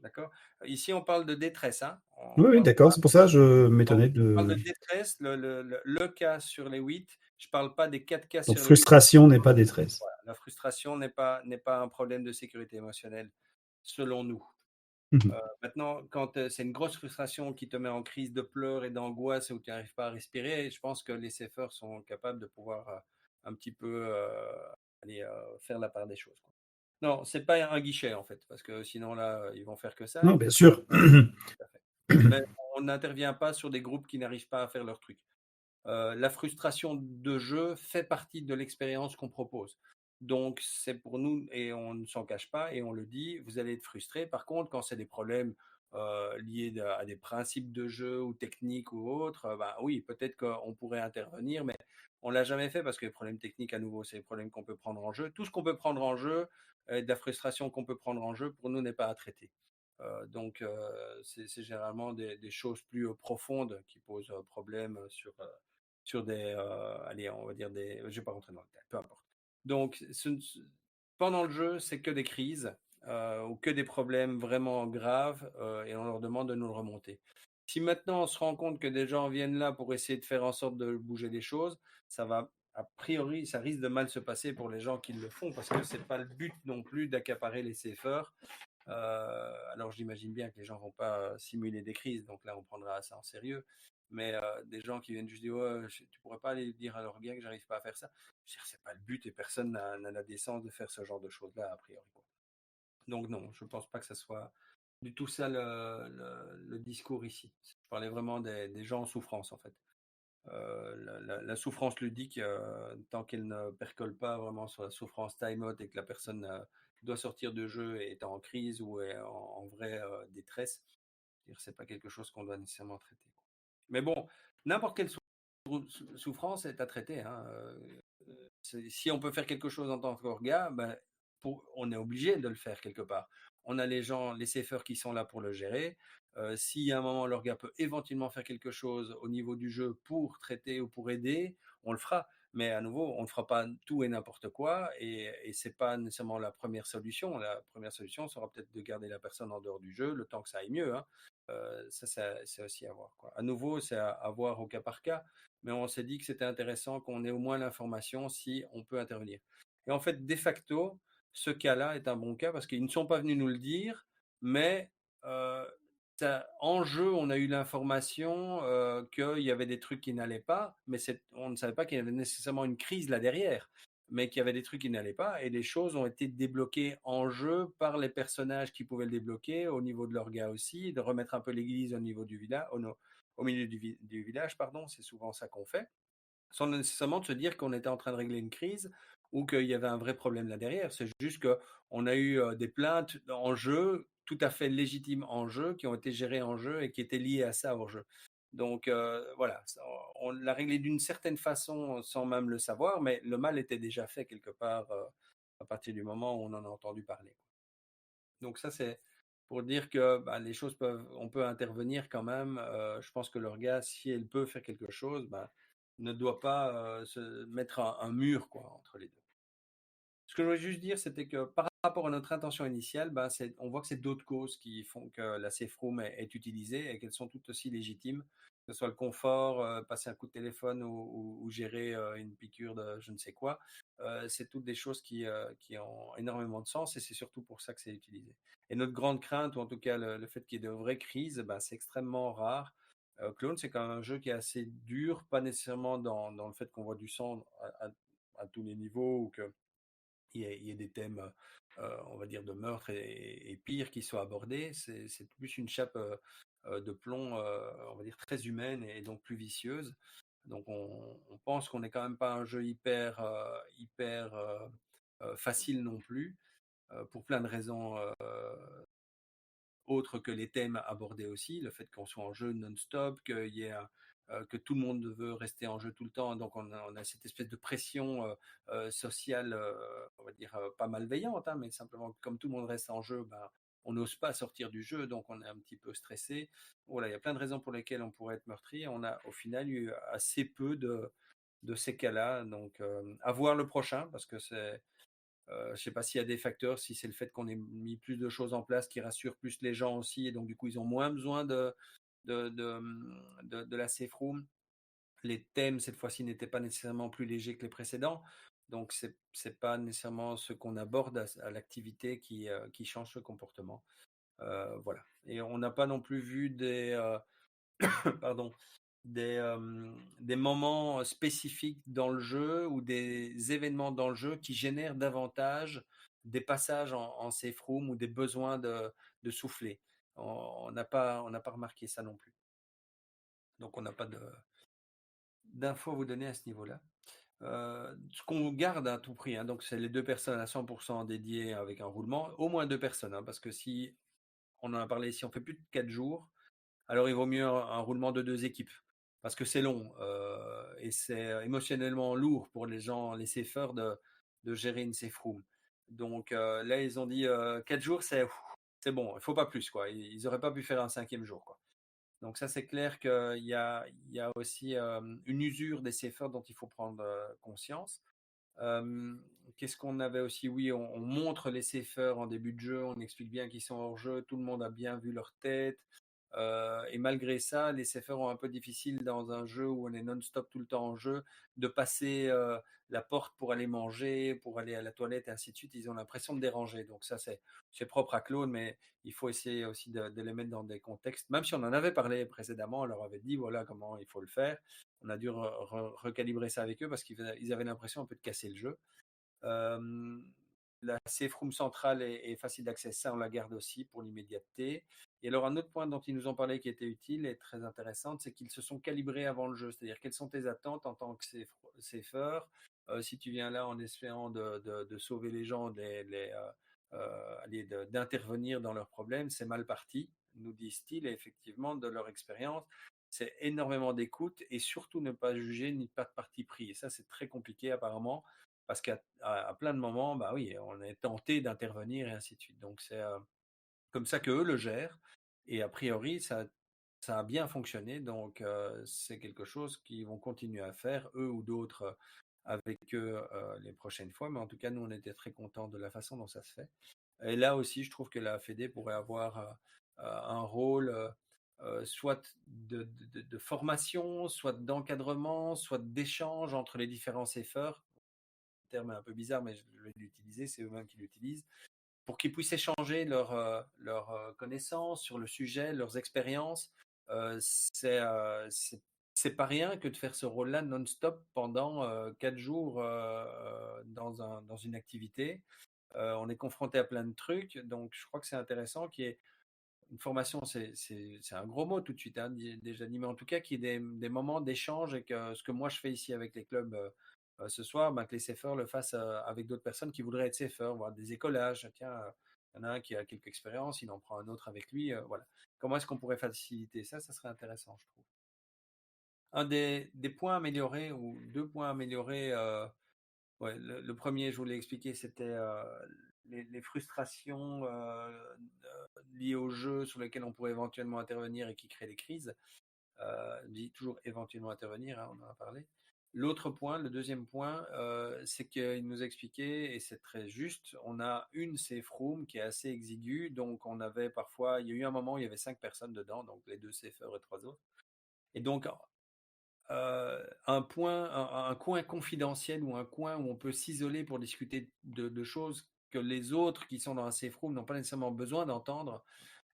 D'accord. Ici, on parle de détresse. Hein.
Oui,
On
oui,
parle
d'accord. C'est pour ça que je
on
m'étonnais
parle
de.
de détresse, le cas sur les 8. Je parle pas des 4 cas
Donc,
sur les 8.
frustration n'est pas détresse.
Voilà. La frustration n'est pas un problème de sécurité émotionnelle, selon nous.
Mhm.
Maintenant, quand c'est une grosse frustration qui te met en crise de pleurs et d'angoisse où tu n'arrives pas à respirer, je pense que les CFR sont capables de pouvoir un petit peu aller faire la part des choses. Quoi. Non, c'est pas un guichet en fait, parce que sinon là, ils vont faire que ça.
Non, bien sûr.
Tout à fait. Mais on n'intervient pas sur des groupes qui n'arrivent pas à faire leur truc. La frustration de jeu fait partie de l'expérience qu'on propose. Donc, c'est pour nous, et on ne s'en cache pas, et on le dit, vous allez être frustré. Par contre, quand c'est des problèmes liés à des principes de jeu ou techniques ou autres, bah, oui, peut-être qu'on pourrait intervenir, mais on ne l'a jamais fait parce que les problèmes techniques, à nouveau, c'est les problèmes qu'on peut prendre en jeu. Tout ce qu'on peut prendre en jeu, de la frustration qu'on peut prendre en jeu, pour nous, n'est pas à traiter. Donc, c'est généralement des choses plus profondes qui posent problème sur des, allez, on va dire je ne vais pas rentrer dans le détail, peu importe. Donc, pendant le jeu, c'est que des crises ou que des problèmes vraiment graves et on leur demande de nous le remonter. Si maintenant on se rend compte que des gens viennent là pour essayer de faire en sorte de bouger les choses, ça va, a priori, ça risque de mal se passer pour les gens qui le font parce que c'est pas le but non plus d'accaparer les CFR. Alors j'imagine bien que les gens vont pas simuler des crises, donc là on prendra ça en sérieux. Mais des gens qui viennent juste dire ouais, tu pourrais pas aller dire à leur gars que j'arrive pas à faire ça. Je veux dire, c'est pas le but et personne n'a la décence de faire ce genre de choses-là a priori. Donc non, je pense pas que ça soit du tout ça le discours ici. Je parlais vraiment des gens en souffrance en fait. La souffrance ludique, tant qu'elle ne percole pas vraiment sur la souffrance time-out et que la personne doit sortir de jeu et est en crise ou est en vraie détresse, c'est pas quelque chose qu'on doit nécessairement traiter. Mais bon, n'importe quelle souffrance est à traiter. Hein. Si on peut faire quelque chose en tant qu'orga, ben, on est obligé de le faire quelque part. On a les gens, les safers qui sont là pour le gérer. Si à un moment l'orga peut éventuellement faire quelque chose au niveau du jeu pour traiter ou pour aider, on le fera. Mais à nouveau, on ne fera pas tout et n'importe quoi et c'est pas nécessairement la première solution. La première solution sera peut-être de garder la personne en dehors du jeu le temps que ça aille mieux. Hein. C'est aussi à voir. Quoi. À nouveau, c'est à voir au cas par cas, mais on s'est dit que c'était intéressant qu'on ait au moins l'information si on peut intervenir. Et en fait, de facto, ce cas-là est un bon cas parce qu'ils ne sont pas venus nous le dire, mais euh, en jeu, on a eu l'information qu'il y avait des trucs qui n'allaient pas, mais on ne savait pas qu'il y avait nécessairement une crise là derrière, mais qu'il y avait des trucs qui n'allaient pas, et les choses ont été débloquées en jeu par les personnages qui pouvaient le débloquer, au niveau de leur gars aussi, de remettre un peu l'église au niveau du village, au milieu du village, pardon, c'est souvent ça qu'on fait, sans nécessairement de se dire qu'on était en train de régler une crise ou qu'il y avait un vrai problème là derrière. C'est juste qu'on a eu des plaintes en jeu, tout à fait légitimes en jeu, qui ont été gérées en jeu et qui étaient liées à ça en jeu. Donc voilà, on l'a réglé d'une certaine façon sans même le savoir, mais le mal était déjà fait quelque part à partir du moment où on en a entendu parler. Donc ça, c'est pour dire que bah, les choses on peut intervenir quand même. Je pense que l'orga, si elle peut faire quelque chose, bah, ne doit pas se mettre un mur quoi, entre les deux. Ce que je voulais juste dire, c'était que par rapport à notre intention initiale, bah, on voit que c'est d'autres causes qui font que la safe room est utilisée et qu'elles sont toutes aussi légitimes, que ce soit le confort, passer un coup de téléphone ou gérer une piqûre de je ne sais quoi. C'est toutes des choses qui ont énormément de sens et c'est surtout pour ça que c'est utilisé. Et notre grande crainte, ou en tout cas le fait qu'il y ait de vraies crises, bah, c'est extrêmement rare. Clone, c'est quand même un jeu qui est assez dur, pas nécessairement dans le fait qu'on voit du sang à tous les niveaux ou que il y ait des thèmes, on va dire, de meurtre et pire qui soient abordés. C'est plus une chape de plomb, on va dire, très humaine et donc plus vicieuse. Donc on pense qu'on n'est quand même pas un jeu hyper facile non plus, pour plein de raisons autres que les thèmes abordés aussi, le fait qu'on soit en jeu non-stop, que tout le monde veut rester en jeu tout le temps, donc on a cette espèce de pression sociale, on va dire pas malveillante, hein, mais simplement comme tout le monde reste en jeu, ben, on n'ose pas sortir du jeu, donc on est un petit peu stressé. Voilà, il y a plein de raisons pour lesquelles on pourrait être meurtri. On a au final eu assez peu de ces cas-là, donc à voir le prochain, parce que je ne sais pas s'il y a des facteurs, si c'est le fait qu'on ait mis plus de choses en place qui rassurent plus les gens aussi, et donc du coup ils ont moins besoin de la safe room. Les thèmes cette fois-ci n'étaient pas nécessairement plus légers que les précédents, donc c'est pas nécessairement ce qu'on aborde à l'activité qui change ce comportement. Voilà. Et on n'a pas non plus vu pardon, des moments spécifiques dans le jeu ou des événements dans le jeu qui génèrent davantage des passages en safe room ou des besoins de souffler. On n'a pas remarqué ça non plus. Donc on n'a pas d'infos à vous donner à ce niveau-là. Ce qu'on garde à tout prix, hein, donc c'est les 2 personnes à 100% dédiées avec un roulement, au moins 2 personnes, hein, parce que si on en a parlé, si on fait plus de 4 jours, alors il vaut mieux un roulement de 2 équipes parce que c'est long et c'est émotionnellement lourd pour les gens, les safers de gérer une safe room. Donc là, ils ont dit 4 jours, c'est bon, il faut pas plus quoi. Ils auraient pas pu faire un 5e jour quoi. Donc ça, c'est clair qu'il y a aussi une usure des safers dont il faut prendre conscience. Qu'est-ce qu'on avait aussi? Oui, on montre les safers en début de jeu, on explique bien qu'ils sont hors jeu, tout le monde a bien vu leur tête. Et malgré ça, les CFR ont un peu difficile dans un jeu où on est non-stop tout le temps en jeu, de passer la porte pour aller manger, pour aller à la toilette et ainsi de suite. Ils ont l'impression de déranger. Donc ça, c'est propre à Claude, mais il faut essayer aussi de les mettre dans des contextes. Même si on en avait parlé précédemment, on leur avait dit voilà comment il faut le faire. On a dû recalibrer ça avec eux parce qu'ils avaient l'impression un peu de casser le jeu. Euh, la safe room centrale est facile d'accès, ça on la garde aussi pour l'immédiateté. Et alors un autre point dont ils nous ont parlé qui était utile et très intéressant, c'est qu'ils se sont calibrés avant le jeu, c'est-à-dire quelles sont tes attentes en tant que safer. Si tu viens là en espérant de sauver les gens, d'intervenir dans leurs problèmes, c'est mal parti, nous disent-ils, et effectivement de leur expérience. C'est énormément d'écoute et surtout ne pas juger ni pas de parti pris. Et ça, c'est très compliqué apparemment parce qu'à plein de moments, bah oui, on est tenté d'intervenir et ainsi de suite. Donc c'est comme ça qu'eux le gèrent. Et a priori, ça a bien fonctionné. Donc c'est quelque chose qu'ils vont continuer à faire, eux ou d'autres, avec eux les prochaines fois. Mais en tout cas, nous, on était très contents de la façon dont ça se fait. Et là aussi, je trouve que la Fédé pourrait avoir un rôle soit de formation, soit d'encadrement, soit d'échange entre les différents CFR. Le terme est un peu bizarre, mais je vais l'utiliser, c'est eux-mêmes qui l'utilisent, pour qu'ils puissent échanger leurs connaissances sur le sujet, leurs expériences. C'est pas rien que de faire ce rôle-là non-stop pendant 4 jours dans une activité. On est confronté à plein de trucs, donc je crois que c'est intéressant qu'il y ait une formation, c'est un gros mot tout de suite, hein, déjà dit, mais en tout cas qu'il y ait des moments d'échange et que ce que moi je fais ici avec les clubs ce soir, ben, que les CFR le fassent avec d'autres personnes qui voudraient être CFR, voir des écolages. Tiens, il y en a un qui a quelques expériences, il en prend un autre avec lui. Voilà. Comment est-ce qu'on pourrait faciliter ça? Ça serait intéressant, je trouve. Un des points améliorés ou deux points améliorés, ouais, le premier, je vous l'ai expliqué, c'était les frustrations liées au jeu sur lesquelles on pourrait éventuellement intervenir et qui créent des crises. Je dis toujours éventuellement intervenir, hein, on en a parlé. L'autre point, le deuxième point, c'est qu'il nous expliquait, et c'est très juste, on a une safe room qui est assez exiguë, donc on avait parfois, il y a eu un moment où il y avait 5 personnes dedans, donc les 2 safers et 3 autres. Et donc, un coin confidentiel ou un coin où on peut s'isoler pour discuter de choses que les autres qui sont dans un safe room n'ont pas nécessairement besoin d'entendre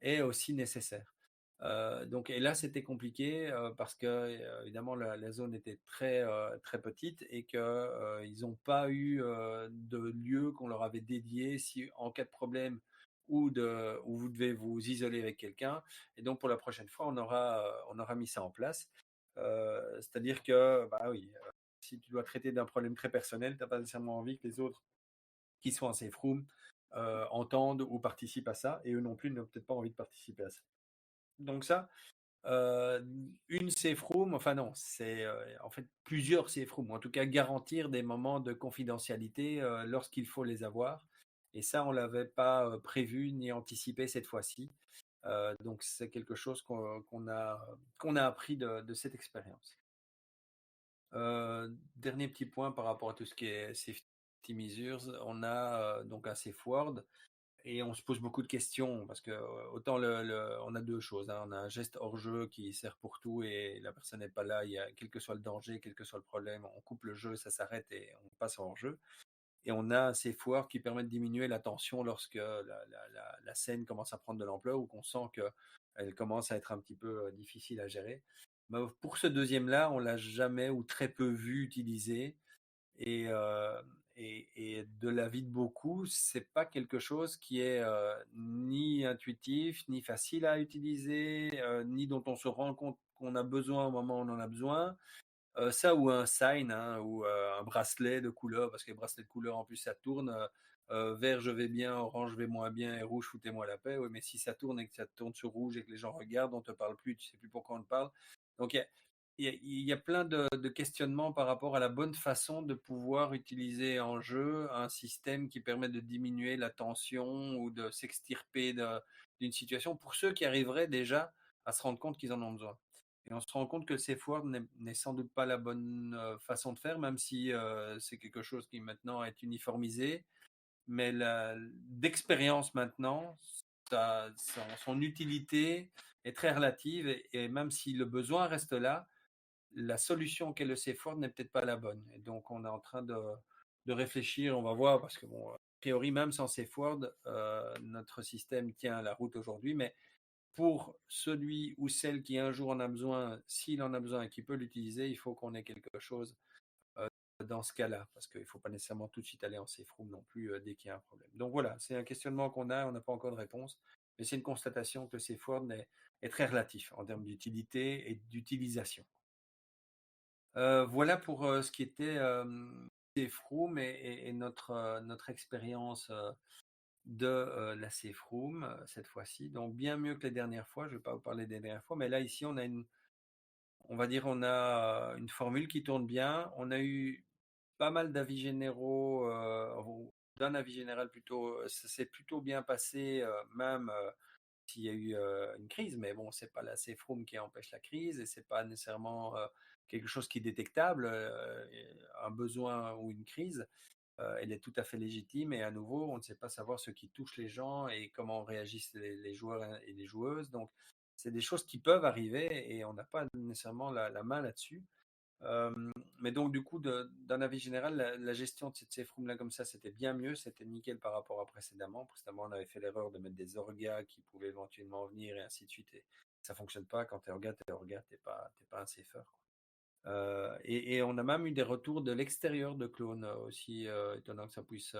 est aussi nécessaire. Donc, et là, c'était compliqué parce que évidemment la zone était très petite et que ils n'ont pas eu de lieu qu'on leur avait dédié si en cas de problème où vous devez vous isoler avec quelqu'un. Et donc pour la prochaine fois, on aura mis ça en place. C'est-à-dire que bah oui, si tu dois traiter d'un problème très personnel, t'as pas nécessairement envie que les autres qui sont en safe room entendent ou participent à ça, et eux non plus n'ont peut-être pas envie de participer à ça. Donc ça, euh, une safe room, enfin non, c'est en fait plusieurs safe rooms, en tout cas garantir des moments de confidentialité lorsqu'il faut les avoir. Et ça, on l'avait pas prévu ni anticipé cette fois-ci. Donc c'est quelque chose qu'on a appris de cette expérience. Dernier petit point par rapport à tout ce qui est safety measures, on a donc un safe word. Et on se pose beaucoup de questions parce que autant on a deux choses, hein. On a un geste hors jeu qui sert pour tout et la personne n'est pas là, quel que soit le danger, quel que soit le problème, on coupe le jeu, ça s'arrête et on passe hors jeu. Et on a ces foires qui permettent de diminuer la tension lorsque la scène commence à prendre de l'ampleur ou qu'on sent qu'elle commence à être un petit peu difficile à gérer. Mais pour ce deuxième-là, on l'a jamais ou très peu vu utiliser. Et, euh, et de l'avis de beaucoup, c'est pas quelque chose qui est ni intuitif, ni facile à utiliser, ni dont on se rend compte qu'on a besoin au moment où on en a besoin. Ça ou un sign, hein, ou un bracelet de couleur, parce que les bracelets de couleur en plus ça tourne. Vert je vais bien, orange je vais moins bien et rouge foutez-moi la paix. Oui, mais si ça tourne et que ça tourne sur rouge et que les gens regardent, on te parle plus, tu sais plus pourquoi on te parle. Donc il y a plein de questionnements par rapport à la bonne façon de pouvoir utiliser en jeu un système qui permet de diminuer la tension ou de s'extirper d'une situation pour ceux qui arriveraient déjà à se rendre compte qu'ils en ont besoin. Et on se rend compte que le safe word n'est sans doute pas la bonne façon de faire, même si c'est quelque chose qui maintenant est uniformisé. Mais d'expérience maintenant, son utilité est très relative et même si le besoin reste là, la solution qu'est le CFORD n'est peut-être pas la bonne. Et donc, on est en train de réfléchir, on va voir, parce que, bon, a priori, même sans CFORD, notre système tient la route aujourd'hui, mais pour celui ou celle qui un jour en a besoin, s'il en a besoin et qui peut l'utiliser, il faut qu'on ait quelque chose dans ce cas-là, parce qu'il ne faut pas nécessairement tout de suite aller en safe-room non plus dès qu'il y a un problème. Donc voilà, c'est un questionnement qu'on a, on n'a pas encore de réponse, mais c'est une constatation que le safe-word est très relatif en termes d'utilité et d'utilisation. Voilà pour ce qui était safe-room et notre expérience de la safe room cette fois-ci. Donc bien mieux que les dernières fois. Je ne vais pas vous parler des dernières fois, mais là ici on va dire, on a une formule qui tourne bien. On a eu pas mal d'avis généraux, d'un avis général plutôt. Ça s'est plutôt bien passé, même s'il y a eu une crise. Mais bon, c'est pas la safe room qui empêche la crise et c'est pas nécessairement quelque chose qui est détectable, un besoin ou une crise. Elle est tout à fait légitime et à nouveau, on ne sait pas savoir ce qui touche les gens et comment réagissent les joueurs et les joueuses. Donc, c'est des choses qui peuvent arriver et on n'a pas nécessairement la main là-dessus. Mais donc, du coup, d'un avis général, la gestion de cette safe room là comme ça, c'était bien mieux, c'était nickel par rapport à précédemment. Précédemment, on avait fait l'erreur de mettre des orgas qui pouvaient éventuellement venir et ainsi de suite. Et ça fonctionne pas. Quand t'es orga, t'es pas un safer. Et on a même eu des retours de l'extérieur de clones, aussi étonnant que ça puisse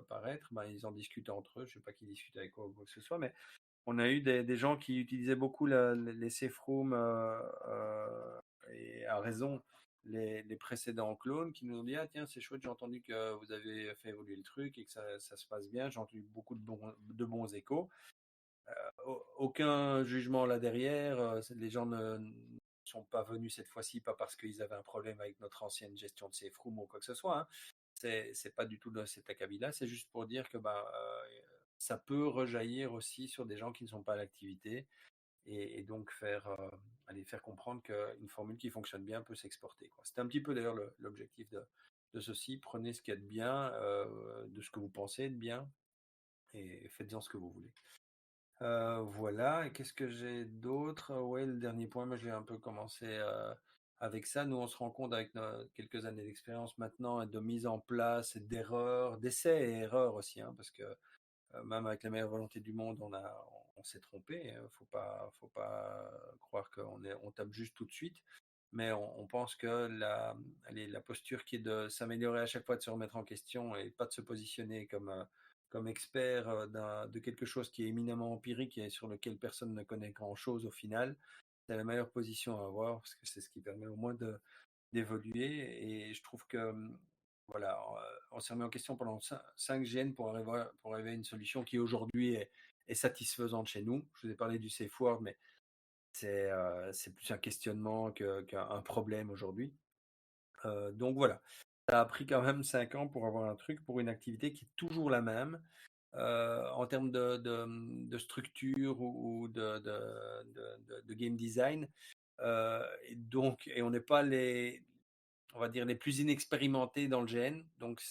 paraître. Ben, ils en discutent entre eux, je ne sais pas qui discute avec quoi ou quoi que ce soit, mais on a eu des gens qui utilisaient beaucoup les safe rooms et à raison les précédents clones qui nous ont dit ah tiens c'est chouette, j'ai entendu que vous avez fait évoluer le truc et que ça se passe bien, j'ai entendu beaucoup de bons échos. Aucun jugement là derrière. Les gens ne sont pas venus cette fois-ci, pas parce qu'ils avaient un problème avec notre ancienne gestion de safe room ou quoi que ce soit. Hein. C'est pas du tout de cet acabit-là. C'est juste pour dire que ça peut rejaillir aussi sur des gens qui ne sont pas à l'activité et donc faire comprendre qu'une formule qui fonctionne bien peut s'exporter. C'était un petit peu d'ailleurs l'objectif de ceci. Prenez ce qu'il y a de bien, de ce que vous pensez de bien et faites-en ce que vous voulez. Voilà, et qu'est-ce que j'ai d'autre? Ouais, le dernier point, moi j'ai un peu commencé avec ça. Nous, on se rend compte avec quelques années d'expérience maintenant de mise en place, d'erreurs, d'essais et erreurs aussi, hein, parce que même avec la meilleure volonté du monde, on s'est trompé. Hein. Faut pas croire on tape juste tout de suite. Mais on pense que la posture qui est de s'améliorer à chaque fois, de se remettre en question et pas de se positionner comme expert de quelque chose qui est éminemment empirique et sur lequel personne ne connaît grand-chose au final, c'est la meilleure position à avoir parce que c'est ce qui permet au moins d'évoluer. Et je trouve que voilà, on s'est remis en question pendant 5 GN pour arriver à une solution qui aujourd'hui est satisfaisante chez nous. Je vous ai parlé du safe word, mais c'est plus un questionnement qu'un problème aujourd'hui. Donc voilà, ça a pris quand même 5 ans pour avoir un truc, pour une activité qui est toujours la même. En termes de structure ou de game design. Et on n'est pas on va dire, les plus inexpérimentés dans le GN. Donc,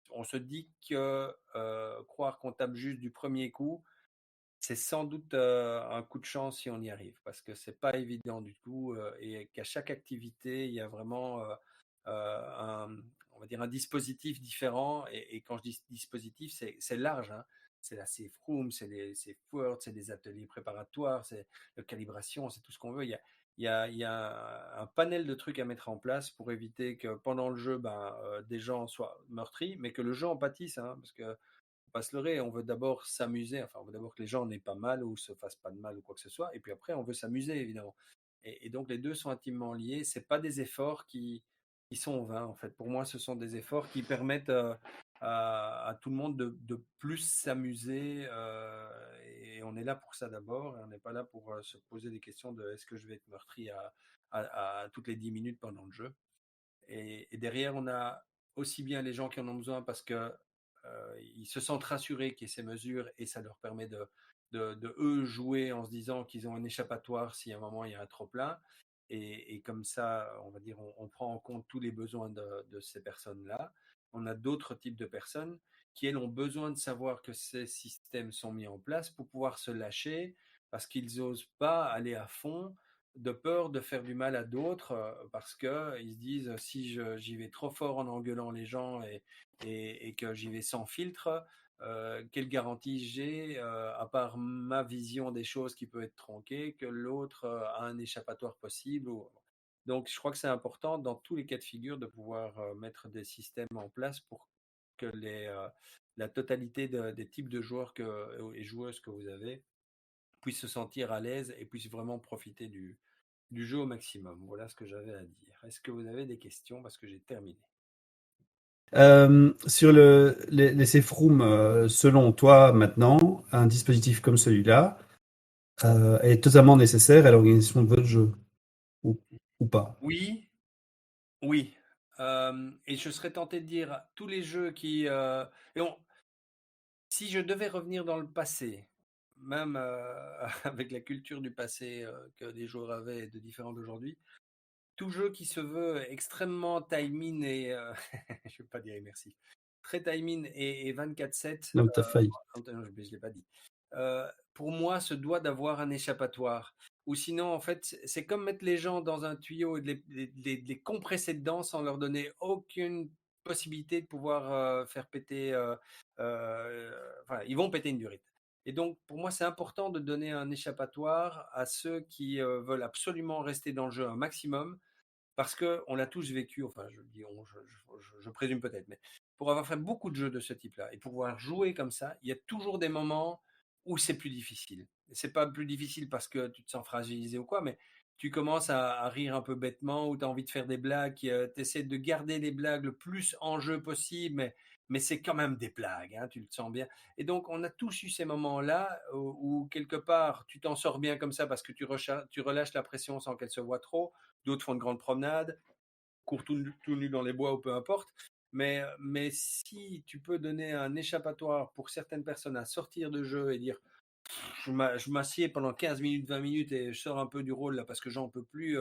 on se dit que croire qu'on tape juste du premier coup, c'est sans doute un coup de chance si on y arrive, parce que c'est pas évident du tout et qu'à chaque activité, il y a vraiment on va dire un dispositif différent. Et quand je dis dispositif, c'est large. Hein. C'est la safe room, c'est les safe words, c'est des ateliers préparatoires, c'est la calibration, c'est tout ce qu'on veut. Il y a un panel de trucs à mettre en place pour éviter que pendant le jeu, des gens soient meurtris, mais que le jeu en pâtisse, hein, parce que pas se leurrer, on veut d'abord s'amuser, enfin on veut d'abord que les gens n'aient pas mal ou se fassent pas de mal ou quoi que ce soit, et puis après on veut s'amuser évidemment. Et donc les deux sont intimement liés, c'est pas des efforts qui sont vains en fait. Pour moi ce sont des efforts qui permettent à tout le monde de plus s'amuser et on est là pour ça d'abord, et on n'est pas là pour se poser des questions de est-ce que je vais être meurtri à toutes les 10 minutes pendant le jeu. Et derrière, on a aussi bien les gens qui en ont besoin parce que ils se sentent rassurés qu'il y ait ces mesures et ça leur permet de eux jouer en se disant qu'ils ont un échappatoire si à un moment il y a un trop plein. Et comme ça, on va dire, on prend en compte tous les besoins de ces personnes-là. On a d'autres types de personnes qui, elles, ont besoin de savoir que ces systèmes sont mis en place pour pouvoir se lâcher, parce qu'ils n'osent pas aller à fond, de peur de faire du mal à d'autres, parce qu'ils se disent, si j'y vais trop fort en engueulant les gens et que j'y vais sans filtre, quelle garantie j'ai, à part ma vision des choses qui peut être tronquée, que l'autre a un échappatoire possible Donc, je crois que c'est important dans tous les cas de figure de pouvoir mettre des systèmes en place pour que la totalité des types de joueurs et joueuses que vous avez puissent se sentir à l'aise et puissent vraiment profiter du jeu au maximum. Voilà ce que j'avais à dire. Est-ce que vous avez des questions? Parce que j'ai terminé.
Sur les safe rooms, selon toi, maintenant, un dispositif comme celui-là est totalement nécessaire à l'organisation de votre jeu, ou, ou pas?
Oui, oui. Et je serais tenté de dire tous les jeux et si je devais revenir dans le passé, même avec la culture du passé que les joueurs avaient de différents d'aujourd'hui, tout jeu qui se veut extrêmement timing je ne vais pas dire merci, très timing et 24/7,
Donc, tu as failli.
non, je ne l'ai pas dit. Pour moi, se doit d'avoir un échappatoire. Ou sinon, en fait, c'est comme mettre les gens dans un tuyau et de les compresser dedans sans leur donner aucune possibilité de pouvoir faire péter. Enfin, ils vont péter une durite. Et donc, pour moi, c'est important de donner un échappatoire à ceux qui veulent absolument rester dans le jeu un maximum parce qu'on l'a tous vécu, enfin je dis je présume peut-être, mais pour avoir fait beaucoup de jeux de ce type-là et pouvoir jouer comme ça, il y a toujours des moments où c'est plus difficile. C'est pas plus difficile parce que tu te sens fragilisé ou quoi, mais tu commences à rire un peu bêtement ou tu as envie de faire des blagues, tu essaies de garder les blagues le plus en jeu possible, mais c'est quand même des blagues, hein, tu le sens bien. Et donc on a tous eu ces moments-là où quelque part tu t'en sors bien comme ça parce que tu relâches la pression sans qu'elle se voit trop. D'autres font de grandes promenades, courent tout nus dans les bois ou peu importe. Mais si tu peux donner un échappatoire pour certaines personnes à sortir de jeu et dire je m'assieds pendant 15 minutes, 20 minutes et je sors un peu du rôle là parce que j'en peux plus,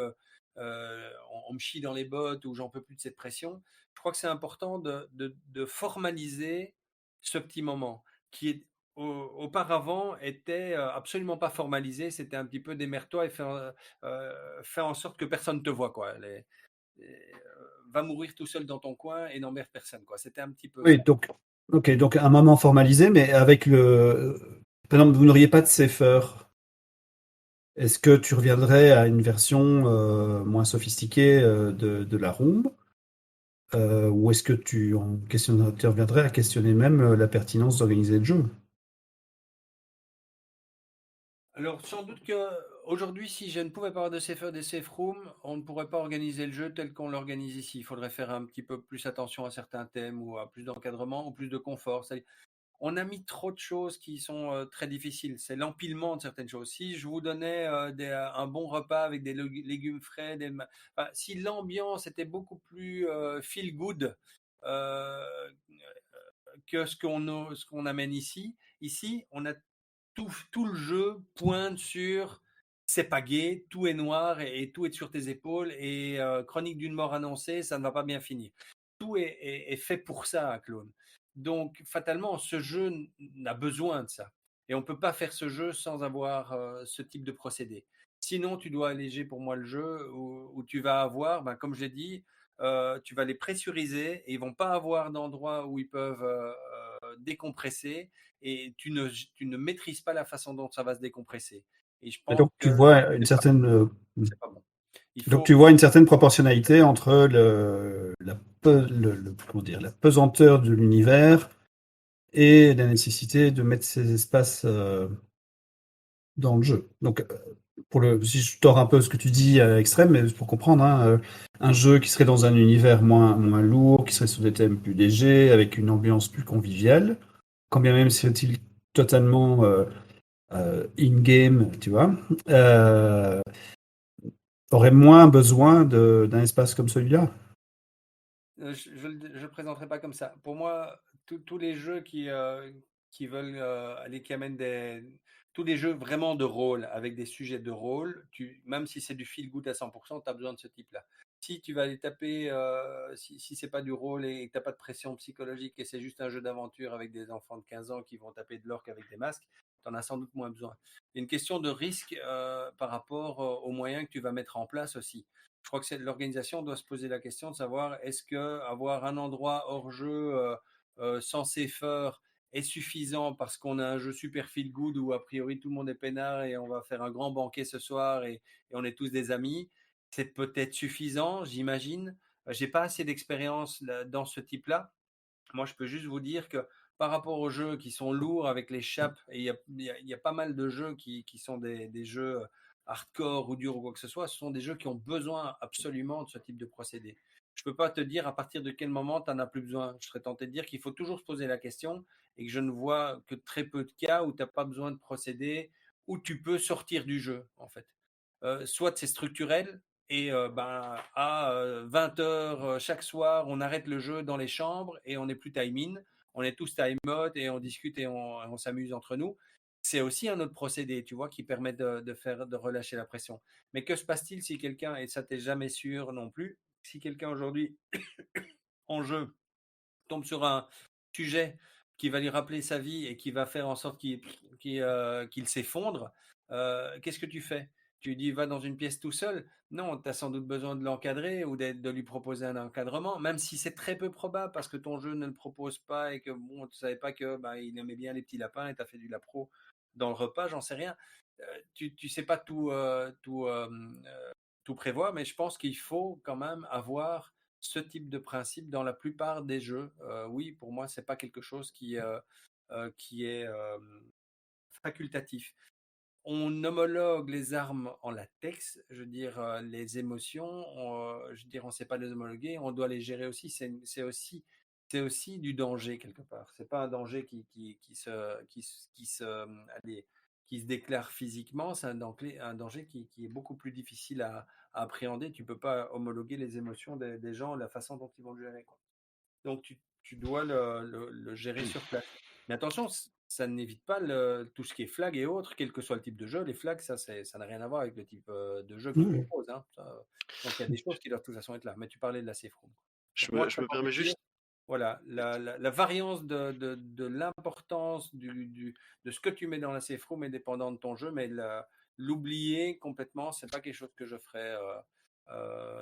on me chie dans les bottes ou j'en peux plus de cette pression, je crois que c'est important de formaliser ce petit moment qui est auparavant était absolument pas formalisé, c'était un petit peu démerde-toi et fais en sorte que personne ne te voit quoi. Va mourir tout seul dans ton coin et n'emmerde personne quoi. C'était un petit peu
Oui,
ça.
donc, ok, donc un moment formalisé, mais avec par exemple, vous n'auriez pas de safer. Est-ce que tu reviendrais à une version moins sophistiquée de la room? Ou est-ce que tu reviendrais à questionner même la pertinence d'organiser le jeu?
Alors, sans doute que aujourd'hui, si je ne pouvais pas avoir de des safe rooms, on ne pourrait pas organiser le jeu tel qu'on l'organise ici. Il faudrait faire un petit peu plus attention à certains thèmes ou à plus d'encadrement ou plus de confort. On a mis trop de choses qui sont très difficiles. C'est l'empilement de certaines choses. Si je vous donnais un bon repas avec des légumes frais, enfin, si l'ambiance était beaucoup plus feel good euh, que ce qu'on amène ici, on a tout le jeu pointe sur c'est pas gai, tout est noir et tout est sur tes épaules et chronique d'une mort annoncée, ça ne va pas bien finir. Tout est fait pour ça, Clone. Donc fatalement, ce jeu n'a besoin de ça. Et on ne peut pas faire ce jeu sans avoir ce type de procédé. Sinon, tu dois alléger pour moi le jeu où tu vas avoir, ben, comme je l'ai dit, tu vas les pressuriser et ils vont pas avoir d'endroit où ils peuvent décompresser et tu ne maîtrises pas la façon dont ça va se décompresser. Et je
Et
pense
donc
que
tu vois une certaine,
c'est pas bon. Il
donc
faut,
tu vois une certaine proportionnalité entre comment dire, la pesanteur de l'univers et la nécessité de mettre ces espaces dans le jeu. Donc, si je tords un peu ce que tu dis à l'extrême, mais pour comprendre, hein, un jeu qui serait dans un univers moins lourd, qui serait sur des thèmes plus légers, avec une ambiance plus conviviale, quand bien même serait-il totalement in-game, tu vois, euh, aurait moins besoin d'un espace comme celui-là.
je le présenterai pas comme ça. Pour moi, tous les jeux qui veulent qui amènent tous les jeux vraiment de rôle avec des sujets de rôle, même si c'est du feel good à 100%, tu as besoin de ce type-là. Si tu vas aller taper, si c'est pas du rôle et que tu n'as pas de pression psychologique et c'est juste un jeu d'aventure avec des enfants de 15 ans qui vont taper de l'orque avec des masques, tu en as sans doute moins besoin. Il y a une question de risque par rapport aux moyens que tu vas mettre en place aussi. Je crois que l'organisation doit se poser la question de savoir est-ce que avoir un endroit hors jeu sans safer est suffisant parce qu'on a un jeu super feel good où a priori tout le monde est peinard et on va faire un grand banquet ce soir et on est tous des amis. C'est peut-être suffisant, j'imagine. J'ai pas assez d'expérience dans ce type-là. Moi, je peux juste vous dire que par rapport aux jeux qui sont lourds avec les chapes, et il y a pas mal de jeux qui sont des jeux hardcore ou durs ou quoi que ce soit, ce sont des jeux qui ont besoin absolument de ce type de procédé. Je ne peux pas te dire à partir de quel moment tu n'en as plus besoin. Je serais tenté de dire qu'il faut toujours se poser la question et que je ne vois que très peu de cas où tu n'as pas besoin de procédé, où tu peux sortir du jeu, en fait. Soit c'est structurel, et à 20h chaque soir, on arrête le jeu dans les chambres et on n'est plus time-in. On est tous time-out et on discute et on s'amuse entre nous. C'est aussi un autre procédé, tu vois, qui permet de relâcher la pression. Mais que se passe-t-il si quelqu'un, et ça t'es jamais sûr non plus, si quelqu'un aujourd'hui en jeu tombe sur un sujet qui va lui rappeler sa vie et qui va faire en sorte qu'il s'effondre, qu'est-ce que tu fais? Tu lui dis va dans une pièce tout seul? Non, tu as sans doute besoin de l'encadrer ou de lui proposer un encadrement, même si c'est très peu probable parce que ton jeu ne le propose pas et que bon, tu savais pas que il aimait bien les petits lapins et tu as fait du lapro dans le repas, j'en sais rien. Tu sais pas tout prévoir, mais je pense qu'il faut quand même avoir ce type de principe dans la plupart des jeux. Oui, pour moi, c'est pas quelque chose qui est facultatif. On homologue les armes en latex, je veux dire, les émotions, je veux dire, on ne sait pas les homologuer, on doit les gérer aussi. C'est aussi du danger quelque part. C'est pas un danger allez, qui se déclare physiquement, c'est un danger qui est beaucoup plus difficile à appréhender. Tu peux pas homologuer les émotions des gens, la façon dont ils vont le gérer, quoi. Donc, tu dois le gérer sur place. Mais attention, ça n'évite pas tout ce qui est flag et autres, quel que soit le type de jeu. Les flags, ça n'a rien à voir avec le type de jeu qu'on
Mmh.
propose, hein. Donc, il y a des choses qui doivent de toute façon être là. Mais tu parlais de la safe room.
Je
Donc, moi,
me,
je
je
serais
me
tenté
permets
de dire,
juste.
voilà, la variance de l'importance de ce que tu mets dans la safe room est dépendante de ton jeu, mais l'oublier complètement, c'est pas quelque chose que je ferais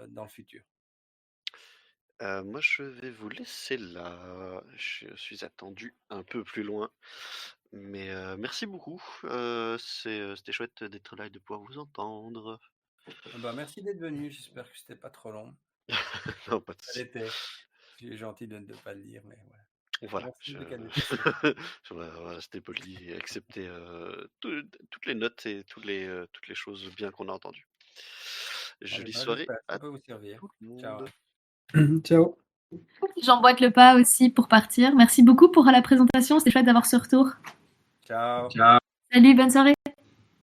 dans le futur.
Moi, je vais vous laisser là. Je suis attendu un peu plus loin. Mais merci beaucoup. C'était chouette d'être là et de pouvoir vous entendre.
Merci d'être venu. J'espère que c'était pas trop long.
Non, pas de
Ça
souci.
l'était. C'est gentil de ne pas le dire, mais voilà.
Voilà,
Merci de qualité.
voilà, rester poli et accepter toutes les notes et toutes les choses bien qu'on a entendues. Jolie soirée
J'espère que ça
à
peut vous servir.
tout le
Ciao.
monde.
Ciao.
J'emboîte le pas aussi pour partir. Merci beaucoup pour la présentation. C'est chouette d'avoir ce retour.
Ciao.
Salut, bonne soirée.